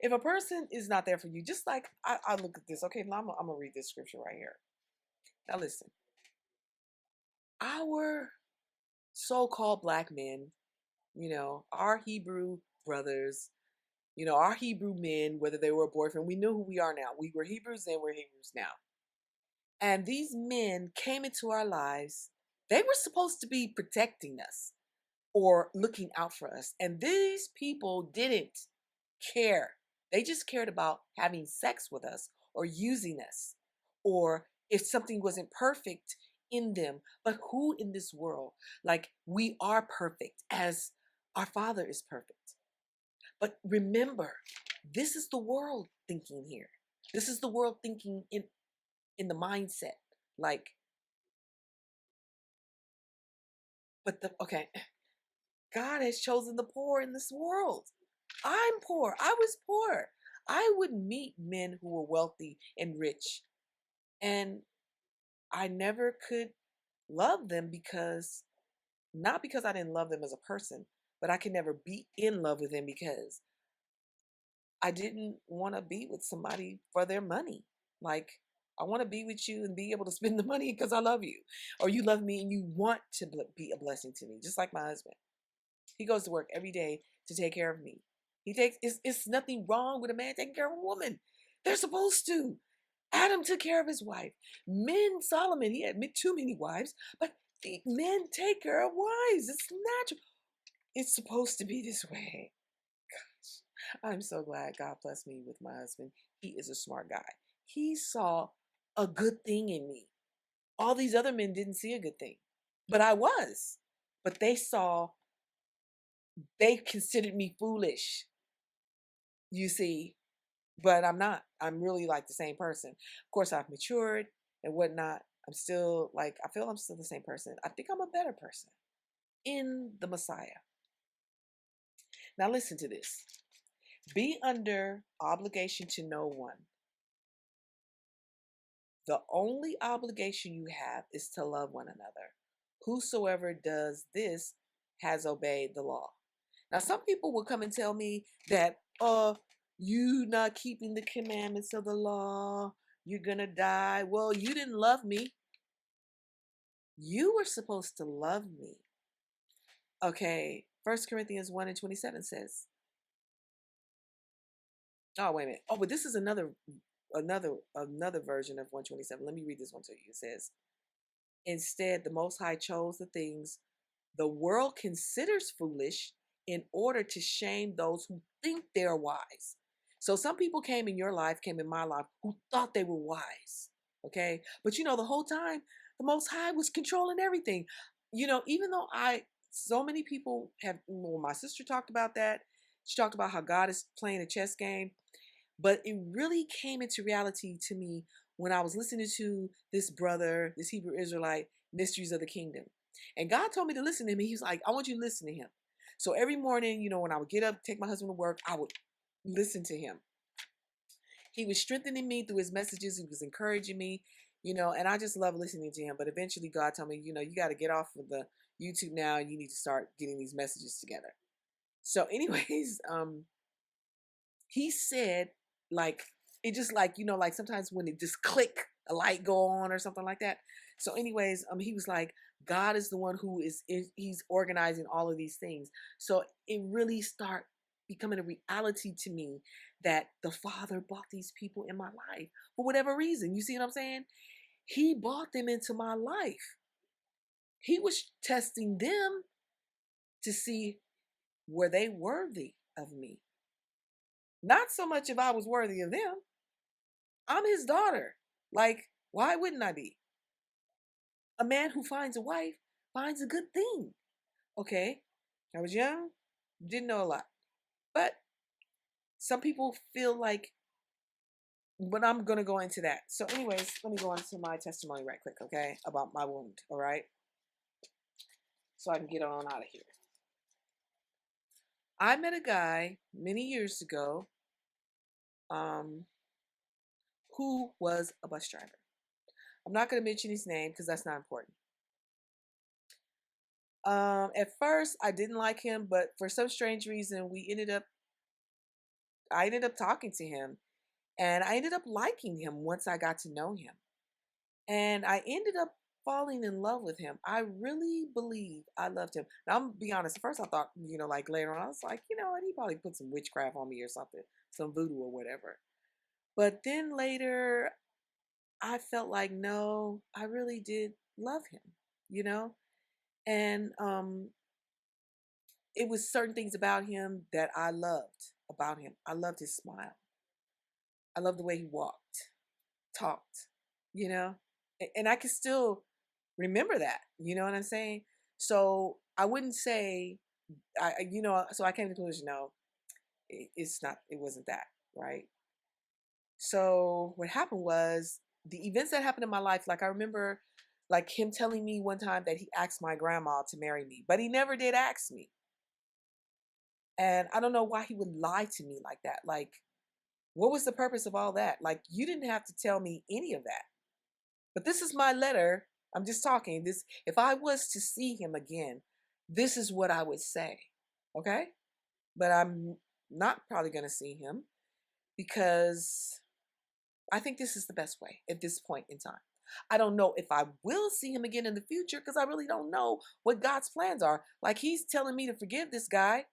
If a person is not there for you, just like I look at this, okay, now I'm gonna read this scripture right here. Now listen, our so-called black men, our Hebrew brothers, our Hebrew men, whether they were a boyfriend, we knew who we are now. We were Hebrews then, we're Hebrews now. And these men came into our lives. They were supposed to be protecting us or looking out for us. And these people didn't care. They just cared about having sex with us or using us or if something wasn't perfect in them. But who in this world, like we are perfect as our Father is perfect. But remember, this is the world thinking here. This is the world thinking in the mindset. Like, okay, God has chosen the poor in this world. I'm poor. I was poor. I would meet men who were wealthy and rich, and I never could love them not because I didn't love them as a person, but I could never be in love with them because I didn't want to be with somebody for their money. Like, I want to be with you and be able to spend the money because I love you, or you love me and you want to be a blessing to me, just like my husband. He goes to work every day to take care of me. It's nothing wrong with a man taking care of a woman. They're supposed to. Adam took care of his wife. Solomon, he had too many wives, but the men take care of wives. It's natural. It's supposed to be this way. Gosh, I'm so glad God blessed me with my husband. He is a smart guy. He saw a good thing in me. All these other men didn't see a good thing, but I was. But they considered me foolish, you see, but I'm not. I'm really like the same person. Of course, I've matured and whatnot. I'm still like, I feel I'm still the same person. I think I'm a better person in the Messiah. Now, listen to this. Be under obligation to no one. The only obligation you have is to love one another. Whosoever does this has obeyed the law. Now, some people will come and tell me that, you not keeping the commandments of the law, you're going to die. Well, you didn't love me. You were supposed to love me. Okay, 1 Corinthians 1:27 says, oh, wait a minute. Oh, but this is another version of 127. Let me read this one to you. It says, instead, the Most High chose the things the world considers foolish in order to shame those who think they're wise. So some people came in my life, who thought they were wise. Okay. But the whole time, the Most High was controlling everything. Even though so many people my sister talked about that. She talked about how God is playing a chess game. But it really came into reality to me when I was listening to this brother, this Hebrew Israelite, Mysteries of the Kingdom. And God told me to listen to him. He was like, I want you to listen to him. So every morning, when I would get up, take my husband to work, I would listen to him. He was strengthening me through his messages. He was encouraging me, and I just love listening to him. But eventually God told me, you got to get off of the YouTube now. You need to start getting these messages together. So anyways, he said, like, it just like, like sometimes when it just click, a light go on or something like that. So anyways, he was like, God is the one who he's organizing all of these things. So it really start becoming a reality to me that the Father brought these people in my life for whatever reason. You see what I'm saying? He brought them into my life. He was testing them to see were they worthy of me. Not so much if I was worthy of them. I'm his daughter. Like, why wouldn't I be? A man who finds a wife finds a good thing. Okay. I was young, didn't know a lot. But some people feel like, but I'm going to go into that. So, anyways, let me go into my testimony right quick, okay, about my wound, all right? So I can get on out of here. I met a guy many years ago who was a bus driver. I'm not going to mention his name because that's not important. At first I didn't like him, but for some strange reason I ended up talking to him, and I ended up liking him once I got to know him. And I ended up falling in love with him. I really believe I loved him. Now, I'm gonna be honest. At first, I thought, like later on, I was like, you know what? He probably put some witchcraft on me or something, some voodoo or whatever. But then later, I felt like, no, I really did love him, you know? And it was certain things about him that I loved about him. I loved his smile. I loved the way he walked, talked, you know? And I can still remember that. You know what I'm saying? So I wouldn't say so I came to the conclusion, no, it's not, it wasn't that, right? So what happened was the events that happened in my life, like I remember like him telling me one time that he asked my grandma to marry me, but he never did ask me. And I don't know why he would lie to me like that. Like, what was the purpose of all that? Like, you didn't have to tell me any of that. But this is my letter. I'm just talking. This, if I was to see him again, this is what I would say. Okay? But I'm not probably going to see him because I think this is the best way at this point in time. I don't know if I will see him again in the future because I really don't know what God's plans are. Like, he's telling me to forgive this guy.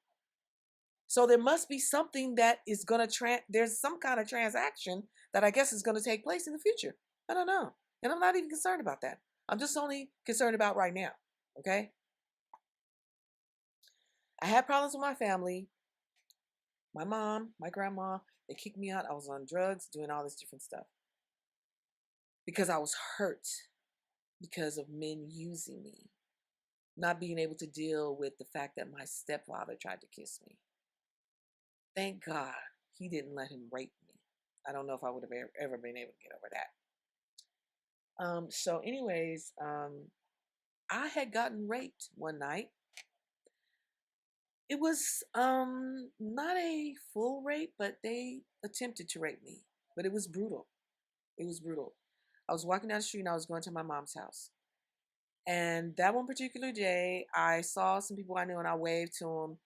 So there must be something that is going to, there's some kind of transaction that I guess is going to take place in the future. I don't know. And I'm not even concerned about that. I'm just only concerned about right now. Okay? I had problems with my family. My mom, my grandma, they kicked me out. I was on drugs, doing all this different stuff. Because I was hurt because of men using me. Not being able to deal with the fact that my stepfather tried to kiss me. Thank God he didn't let him rape me. I don't know if I would have ever been able to get over that. So anyways, I had gotten raped one night. It was not a full rape, but they attempted to rape me. But it was brutal. It was brutal. I was walking down the street and I was going to my mom's house. And that one particular day, I saw some people I knew and I waved to them,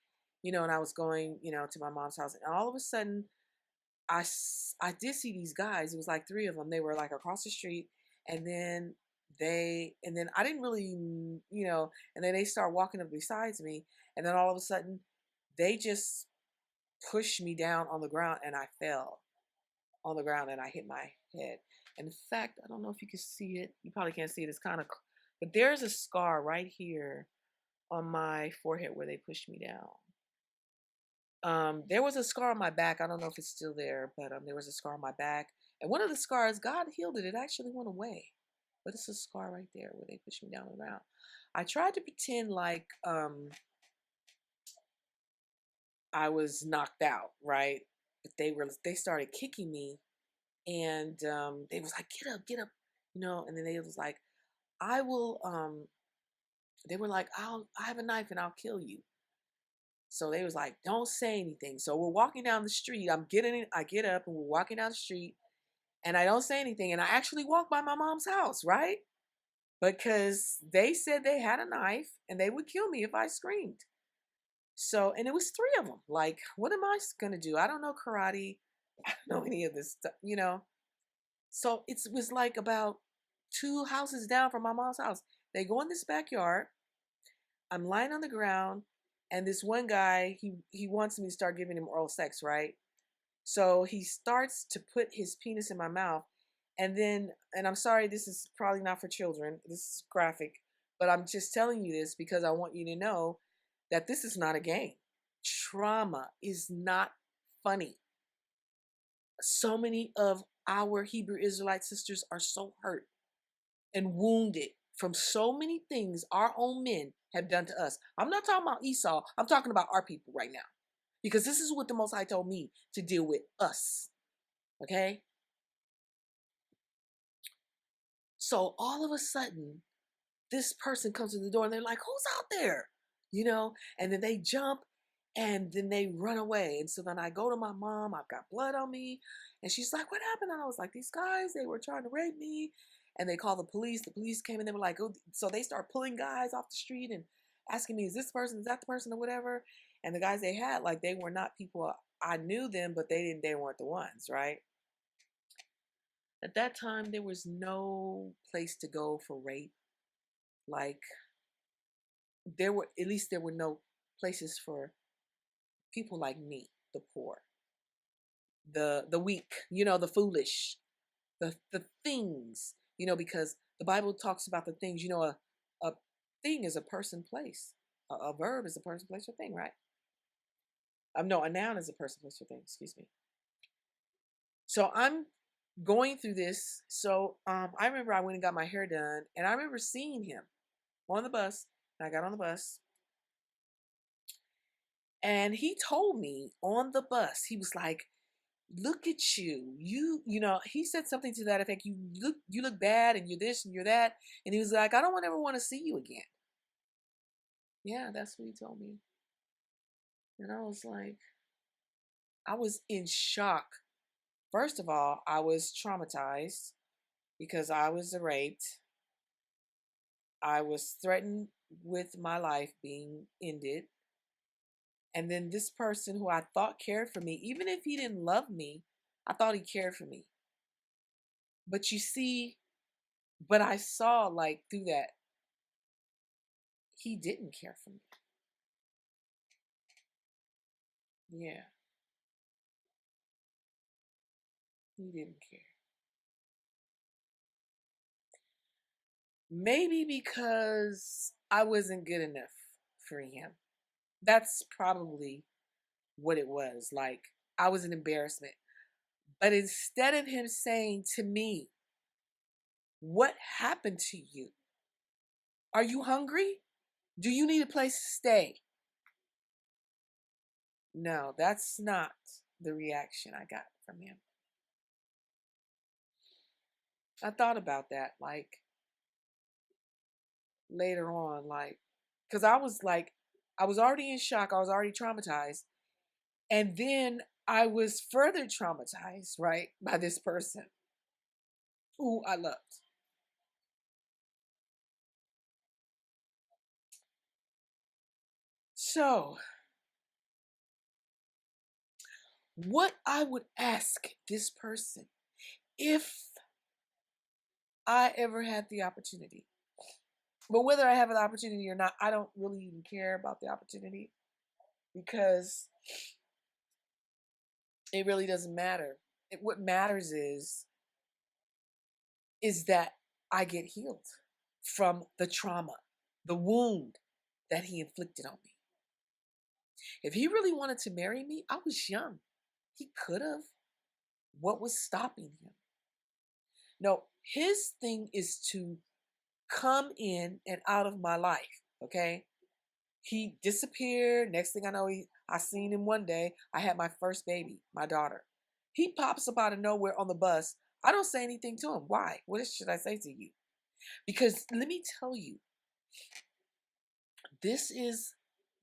and I was going, to my mom's house. And all of a sudden, I did see these guys. It was like three of them. They were like across the street, and then I didn't really, and then they start walking up besides me, and then all of a sudden, they just pushed me down on the ground, and I fell on the ground, and I hit my head. And in fact, I don't know if you can see it. You probably can't see it. It's kind of, but there's a scar right here on my forehead where they pushed me down. There was a scar on my back. I don't know if it's still there, but there was a scar on my back. And one of the scars, God healed it. It actually went away. But it's a scar right there where they pushed me down the ground. I tried to pretend like I was knocked out, right? But they started kicking me, and they was like, get up, and then they was like, I will they were like, I have a knife and I'll kill you. So they was like, don't say anything. So we're walking down the street. I get up and we're walking down the street and I don't say anything. And I actually walk by my mom's house, right? Because they said they had a knife and they would kill me if I screamed. So, and it was three of them. Like, what am I going to do? I don't know karate. I don't know any of this stuff. So it was like about two houses down from my mom's house. They go in this backyard. I'm lying on the ground, and this one guy, he wants me to start giving him oral sex, right? So he starts to put his penis in my mouth, and I'm sorry, this is probably not for children. This is graphic, but I'm just telling you this because I want you to know that this is not a game. Trauma is not funny. So many of our Hebrew Israelite sisters are so hurt and wounded from so many things our own men have done to us. I'm not talking about Esau. I'm talking about our people right now. Because this is what the Most High told me to deal with us. Okay? So all of a sudden, this person comes to the door and they're like, who's out there? And then they jump and then they run away. And so then I go to my mom, I've got blood on me. And she's like, what happened? And I was like, these guys, they were trying to rape me. And they called the police. The police came and they were like, oh, so they start pulling guys off the street. And asking me, is this person, is that the person or whatever? And the guys they had, like, they were not people, I knew them, but they weren't the ones, right? At that time, there was no place to go for rape. Like, there were, at least there were no places for people like me, the poor, the weak, the foolish, the things, because the Bible talks about the things, a thing is a person, place. A verb is a person, place, or thing, right? No, a noun is a person, place, or thing, excuse me. So I'm going through this. So I remember I went and got my hair done, and I remember seeing him on the bus. And I got on the bus, and he told me on the bus, he was like, look at you. He said something to that effect. You look bad, and you're this and you're that. And he was like, I don't ever want to see you again. Yeah, that's what he told me. And I was like, I was in shock. First of all, I was traumatized because I was raped. I was threatened with my life being ended. And then this person who I thought cared for me, even if he didn't love me, I thought he cared for me. But you see, but I saw, like, through that, he didn't care for me. Yeah, he didn't care. Maybe because I wasn't good enough for him. That's probably what it was. Like, I was an embarrassment. But instead of him saying to me, what happened to you? Are you hungry? Do you need a place to stay? No, that's not the reaction I got from him. I thought about that, like, later on, like, because I was already in shock. I was already traumatized. And then I was further traumatized, right, by this person who I loved. So, what I would ask this person if I ever had the opportunity, but whether I have an opportunity or not, I don't really even care about the opportunity because it really doesn't matter. What matters is that I get healed from the trauma, the wound that he inflicted on me. If he really wanted to marry me, I was young. He could have. What was stopping him? No, his thing is to come in and out of my life, okay? He disappeared. Next thing I know, I seen him one day. I had my first baby, my daughter. He pops up out of nowhere on the bus. I don't say anything to him. Why? What should I say to you? Because let me tell you, this is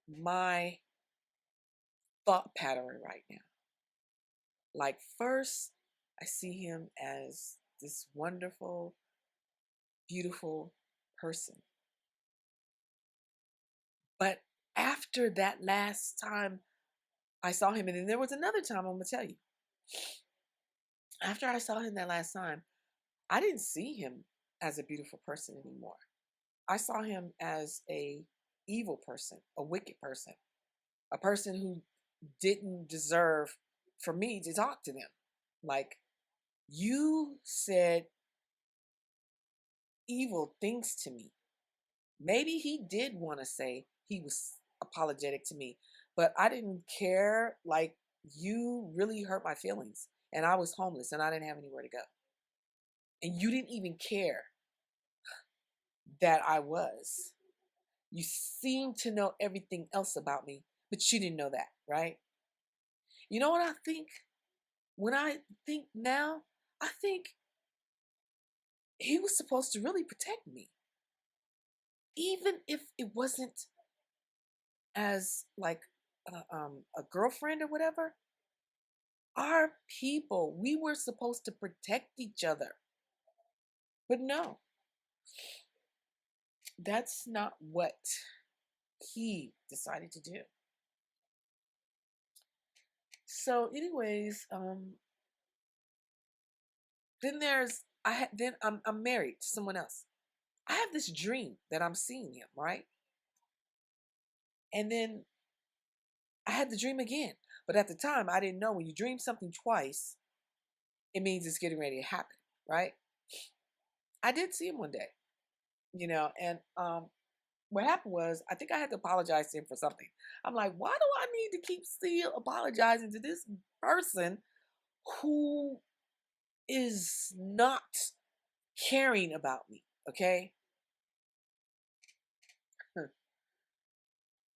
my thought pattern right now. Like, first, I see him as this wonderful, beautiful person. But after that last time I saw him, and then there was another time, I'm going to tell you. After I saw him that last time, I didn't see him as a beautiful person anymore. I saw him as a evil person, a wicked person, a person who didn't deserve for me to talk to them. Like, you said evil things to me. Maybe he did want to say he was apologetic to me, but I didn't care. Like, you really hurt my feelings, and I was homeless and I didn't have anywhere to go. And you didn't even care that I was. You seemed to know everything else about me, but you didn't know that, right? You know what I think? When I think now, I think he was supposed to really protect me. Even if it wasn't as like a girlfriend or whatever, our people, we were supposed to protect each other. But no, that's not what he decided to do. So, anyways, then I'm married to someone else. I have this dream that I'm seeing him, right? And then I had the dream again. But at the time, I didn't know when you dream something twice, it means it's getting ready to happen, right? I did see him one day, and what happened was I think I had to apologize to him for something. I'm like, why do I need to keep still apologizing to this person who is not caring about me? Okay.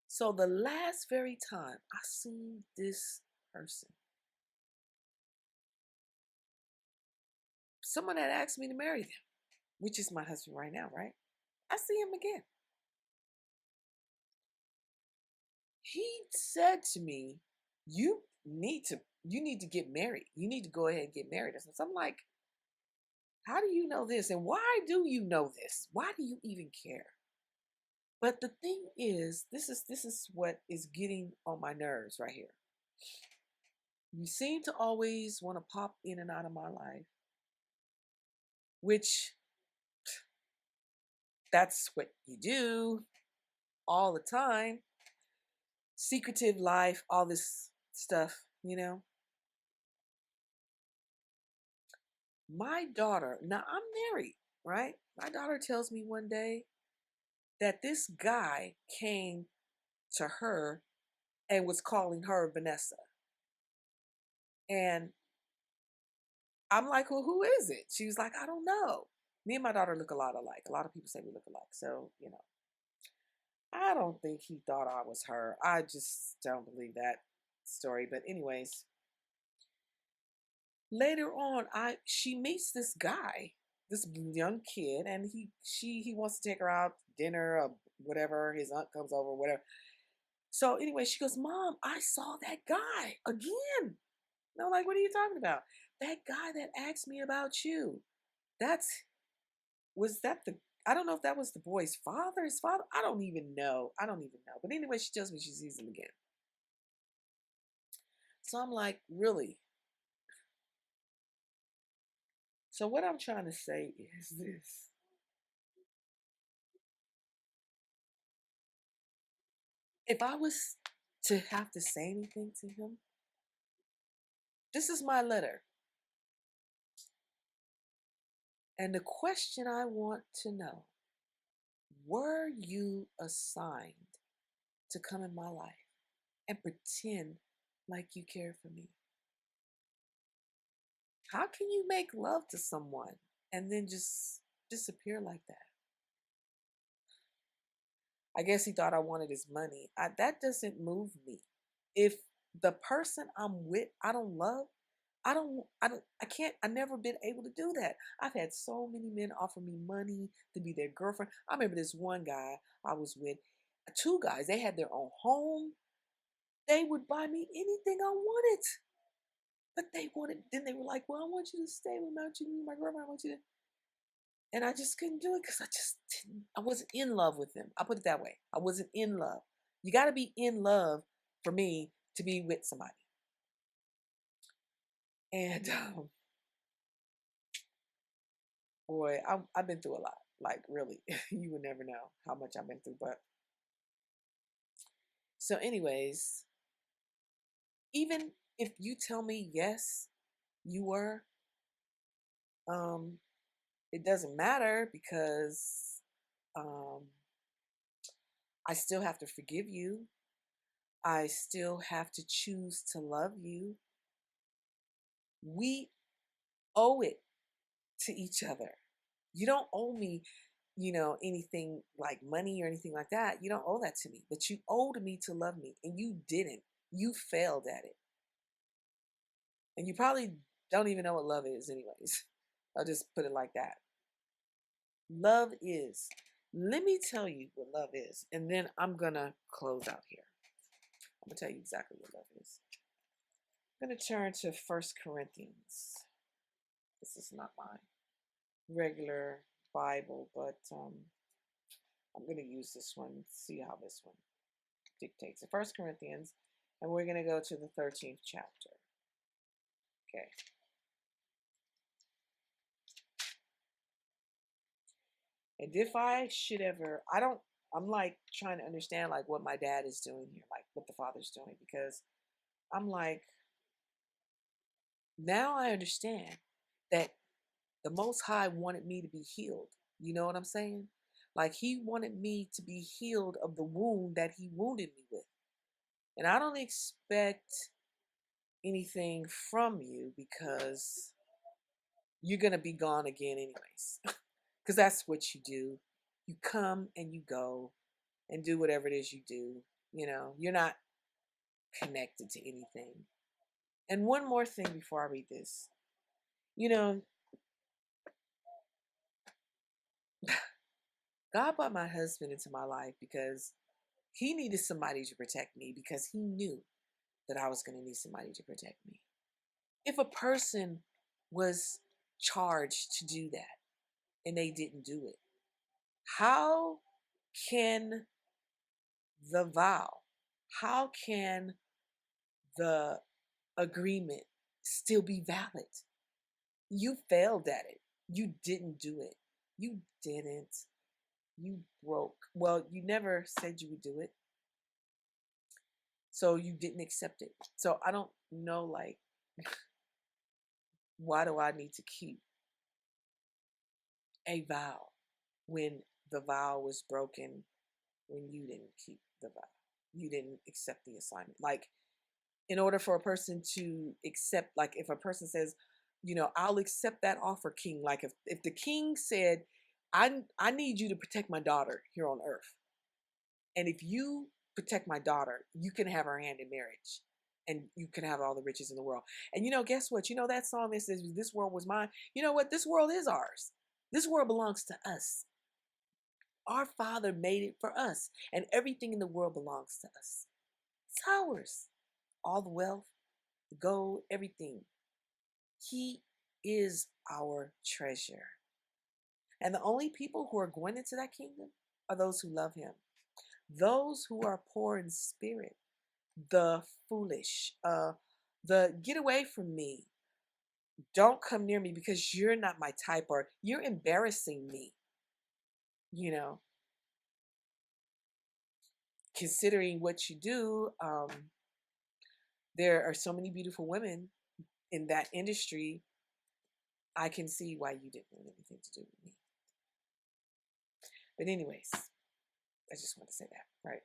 So the last very time I seen this person, someone had asked me to marry them, which is my husband right now, right? I see him again. He said to me, you need to get married. You need to go ahead and get married. So I'm like, how do you know this? And why do you know this? Why do you even care? But the thing is, this is what is getting on my nerves right here. You seem to always want to pop in and out of my life, which that's what you do all the time. Secretive life, all this stuff. My daughter, now I'm married, right? My daughter tells me one day that this guy came to her and was calling her Vanessa. And I'm like, well, who is it? She was like, I don't know. Me and my daughter look a lot alike. A lot of people say we look alike. So, I don't think he thought I was her. I just don't believe that story. But anyways, later on, she meets this guy, this young kid, and he wants to take her out to dinner or whatever. His aunt comes over, whatever. So anyway, she goes, Mom, I saw that guy again. And I'm like, what are you talking about? That guy that asked me about you. That's was that the I don't know if that was the boy's father, his father. I don't even know. I don't even know. But anyway, she tells me she sees him again. So I'm like, really? So what I'm trying to say is this. If I was to have to say anything to him, this is my letter. And the question I want to know, were you assigned to come in my life and pretend like you care for me? How can you make love to someone and then just disappear like that? I guess he thought I wanted his money. That doesn't move me. If the person I'm with, I don't love, I can't, I never been able to do that. I've had so many men offer me money to be their girlfriend. I remember this one guy I was with, two guys, they had their own home. They would buy me anything I wanted. But then they were like, well, I want you to stay with my girlfriend. I want you to, and I just couldn't do it because I wasn't in love with them. I put it that way. I wasn't in love. You got to be in love for me to be with somebody. And boy, I've been through a lot. Like, really, you would never know how much I've been through. But so, anyways, even if you tell me yes, you were, um, it doesn't matter because um, I still have to forgive you. I still have to choose to love you. We owe it to each other. You don't owe me, anything like money or anything like that. You don't owe that to me, but you owed me to love me, and you didn't. You failed at it. And you probably don't even know what love is, anyways. I'll just put it like that. Love is. Let me tell you what love is, and then I'm going to close out here. I'm going to tell you exactly what love is. I'm going to turn to First Corinthians. This is not my regular Bible, but I'm going to use this one, see how this one. dictates it. 1 Corinthians, and we're going to go to the 13th chapter. Okay. And if I should ever, I'm like trying to understand like what my dad is doing here, like what the Father's doing, because I'm like, now I understand that the Most High wanted me to be healed. You know what I'm saying? Like he wanted me to be healed of the wound that he wounded me with. And I don't expect anything from you because you're going to be gone again anyways. Because that's what you do. You come and you go and do whatever it is you do. You know, you're not connected to anything. And one more thing before I read this. You know, God brought my husband into my life because he needed somebody to protect me, because he knew that I was going to need somebody to protect me. If a person was charged to do that and they didn't do it, how can the vow, how can the agreement still be valid? You failed at it. You didn't do it. You didn't. You broke. Well, you never said you would do it. So you didn't accept it. So I don't know, like, why do I need to keep a vow when the vow was broken, when you didn't keep the vow? You didn't accept the assignment. Like, in order for a person to accept, like if a person says, you know, I'll accept that offer, king. Like if the king said, I need you to protect my daughter here on earth. And if you protect my daughter, you can have her hand in marriage. And you can have all the riches in the world. And you know, guess what? You know that song that says, this world was mine? You know what? This world is ours. This world belongs to us. Our Father made it for us. And everything in the world belongs to us. It's ours. All the wealth, the gold, everything. He is our treasure. And the only people who are going into that kingdom are those who love him. Those who are poor in spirit, the foolish, the get away from me. Don't come near me because you're not my type, or you're embarrassing me. You know, considering what you do, there are so many beautiful women in that industry. I can see why you didn't want anything to do with me. But anyways, I just want to say that, right?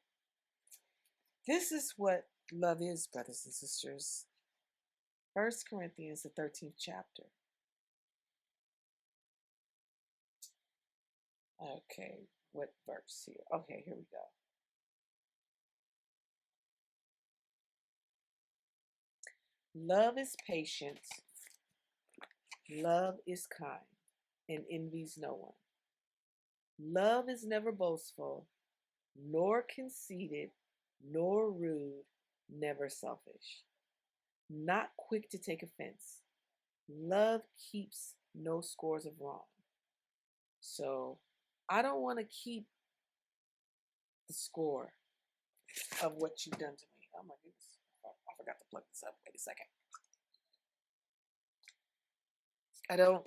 This is what love is, brothers and sisters. 1 Corinthians, the 13th chapter. Okay, what verse here? Okay, here we go. Love is patient. Love is kind and envies no one. Love is never boastful, nor conceited, nor rude, never selfish, not quick to take offense. Love keeps no scores of wrong. So I don't want to keep the score of what you've done to me. Oh my goodness. I forgot to plug this up. Wait a second. I don't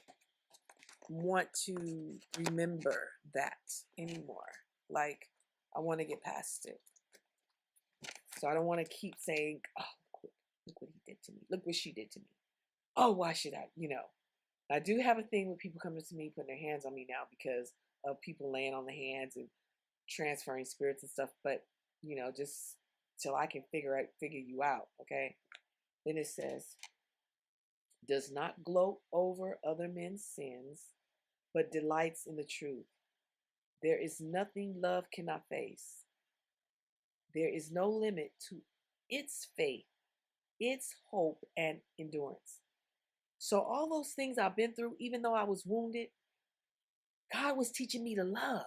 want to remember that anymore. Like, I want to get past it. So I don't want to keep saying, oh, look what he did to me. Look what she did to me. Oh, why should I? You know, I do have a thing with people coming to me, putting their hands on me now because of people laying on the hands and transferring spirits and stuff. But, you know, just till I can figure you out, okay? Then it says, does not gloat over other men's sins, but delights in the truth. There is nothing love cannot face. There is no limit to its faith, its hope, and endurance. So all those things I've been through, even though I was wounded, God was teaching me to love.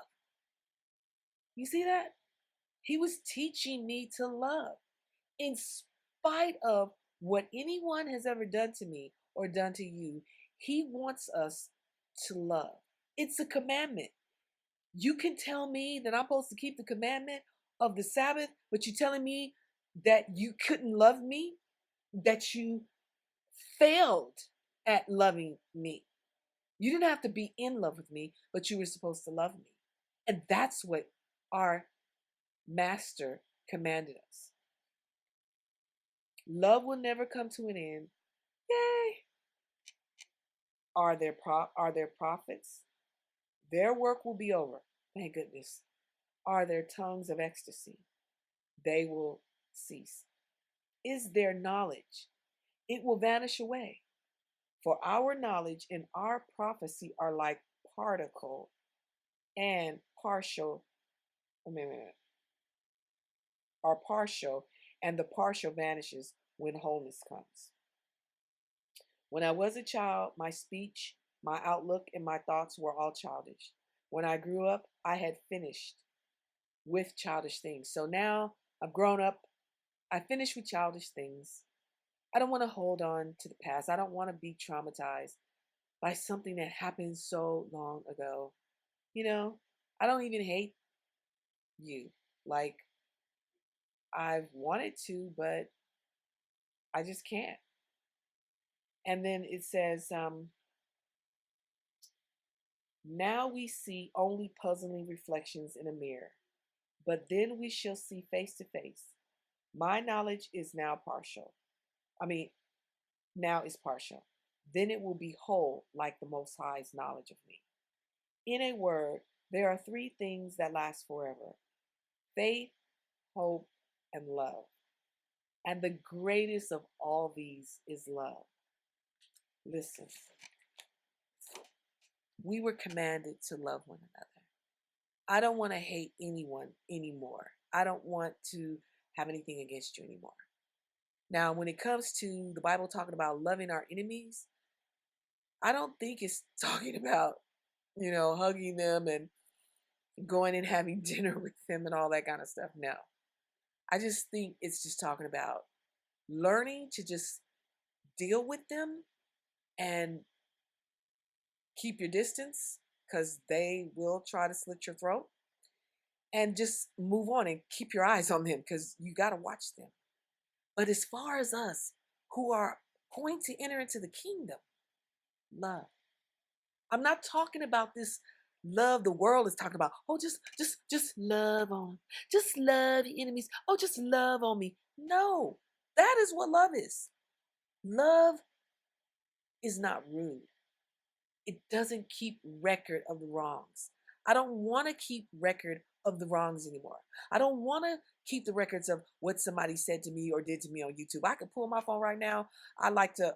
You see that? He was teaching me to love in spite of what anyone has ever done to me or done to you. He wants us to love. It's a commandment. You can tell me that I'm supposed to keep the commandment of the Sabbath, but you're telling me that you couldn't love me, that you failed at loving me. You didn't have to be in love with me, but you were supposed to love me. And that's what our master commanded us. Love will never come to an end. Yay! Are there prophets? Their work will be over. Thank goodness. Are there tongues of ecstasy? They will cease. Is there knowledge? It will vanish away. For our knowledge and our prophecy are like particle and partial. Are partial, and the partial vanishes when wholeness comes. When I was a child, my speech, my outlook, and my thoughts were all childish. When I grew up, I had finished with childish things. So now I've grown up, I finished with childish things. I don't want to hold on to the past. I don't want to be traumatized by something that happened so long ago. You know, I don't even hate you like I've wanted to, but I just can't. And then it says, now we see only puzzling reflections in a mirror, but then we shall see face to face. My knowledge is now partial. Now is partial. Then it will be whole like the Most High's knowledge of me. In a word, there are three things that last forever: faith, hope, and love. And the greatest of all these is love. Listen, we were commanded to love one another. I don't want to hate anyone anymore. I don't want to have anything against you anymore. Now, when it comes to the Bible talking about loving our enemies, I don't think it's talking about, hugging them and going and having dinner with them and all that kind of stuff. No. I just think it's just talking about learning to just deal with them and keep your distance, because they will try to slit your throat, and just move on and keep your eyes on them, because you got to watch them. But as far as us who are going to enter into the kingdom, love. I'm not talking about this love the world is talking about. Oh, just love on. Just love your enemies. Oh, just love on me. No, that is what love is. Love is not rude. It doesn't keep record of the wrongs. I don't want to keep record of the wrongs anymore. I don't want to keep the records of what somebody said to me or did to me on YouTube. I can pull my phone right now. I like to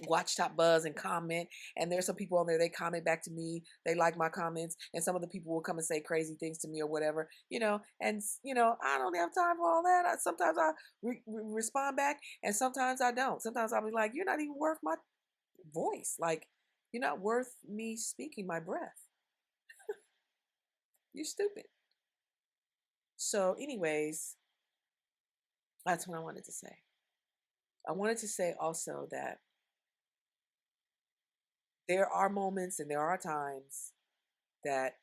watch Top Buzz and comment, and there's some people on there, they comment back to me, they like my comments, and some of the people will come and say crazy things to me or whatever, and I don't have time for all that. Sometimes I respond back, and sometimes I don't. Sometimes I'll be like, you're not even worth my voice. Like, you're not worth me speaking my breath. You're stupid. So anyways, that's what I wanted to say. I wanted to say also that there are moments and there are times that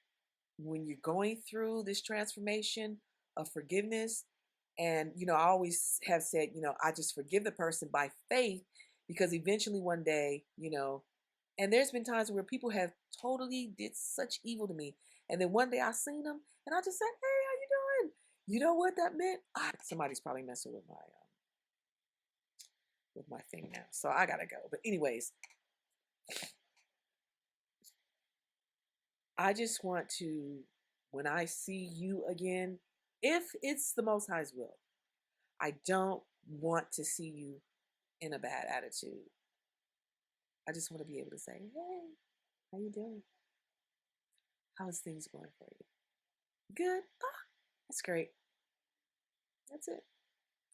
when you're going through this transformation of forgiveness, and I always have said, I just forgive the person by faith, because eventually one day, and there's been times where people have totally did such evil to me, and then one day I seen them and I just said, hey, how you doing? You know what that meant? Somebody's probably messing with my thing now, so I gotta go. But anyways, I just want to, when I see you again, if it's the Most High's will, I don't want to see you in a bad attitude. I just want to be able to say, hey, how you doing? How's things going for you? Good? That's great. That's it.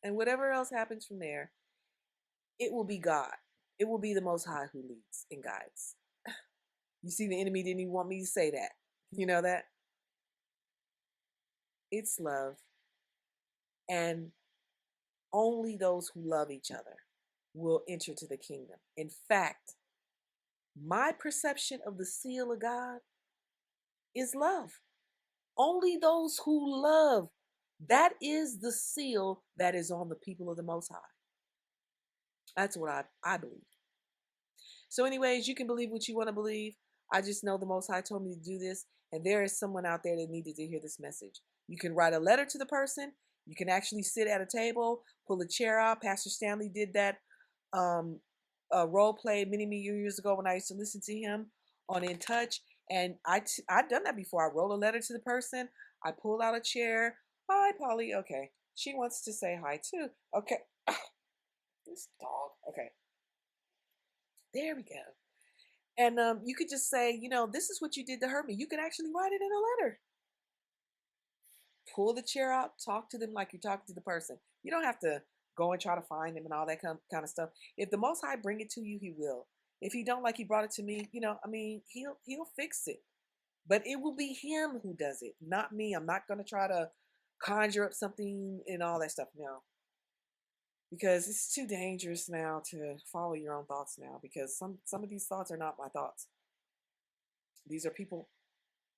And whatever else happens from there, it will be God. It will be the Most High who leads and guides. You see, the enemy didn't even want me to say that. You know that? It's love. And only those who love each other will enter to the kingdom. In fact, my perception of the seal of God is love. Only those who love. That is the seal that is on the people of the Most High. That's what I believe. So, anyways, you can believe what you want to believe. I just know the Most High told me to do this, and there is someone out there that needed to hear this message. You can write a letter to the person. You can actually sit at a table, pull a chair out. Pastor Stanley did that um, role play many years ago when I used to listen to him on In Touch. And I've done that before. I wrote a letter to the person. I pulled out a chair. Hi, Polly. Okay. She wants to say hi, too. Okay. This dog. Okay. There we go. And you could just say, this is what you did to hurt me. You could actually write it in a letter. Pull the chair out, talk to them like you're talking to the person. You don't have to go and try to find them and all that kind of stuff. If the Most High bring it to you, He will. If He don't, like He brought it to me, He'll fix it. But it will be Him who does it, not me. I'm not gonna try to conjure up something and all that stuff. No, because it's too dangerous now to follow your own thoughts now. Because some of these thoughts are not my thoughts. These are people,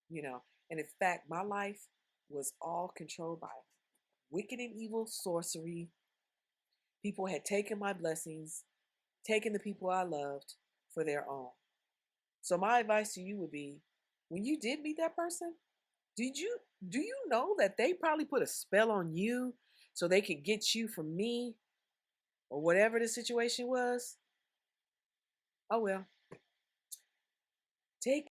you know. And in fact, my life was all controlled by wicked and evil sorcery. People had taken my blessings, taken the people I loved for their own. So my advice to you would be, when you did meet that person, did you do you know that they probably put a spell on you so they could get you from me or whatever the situation was? Oh well. Take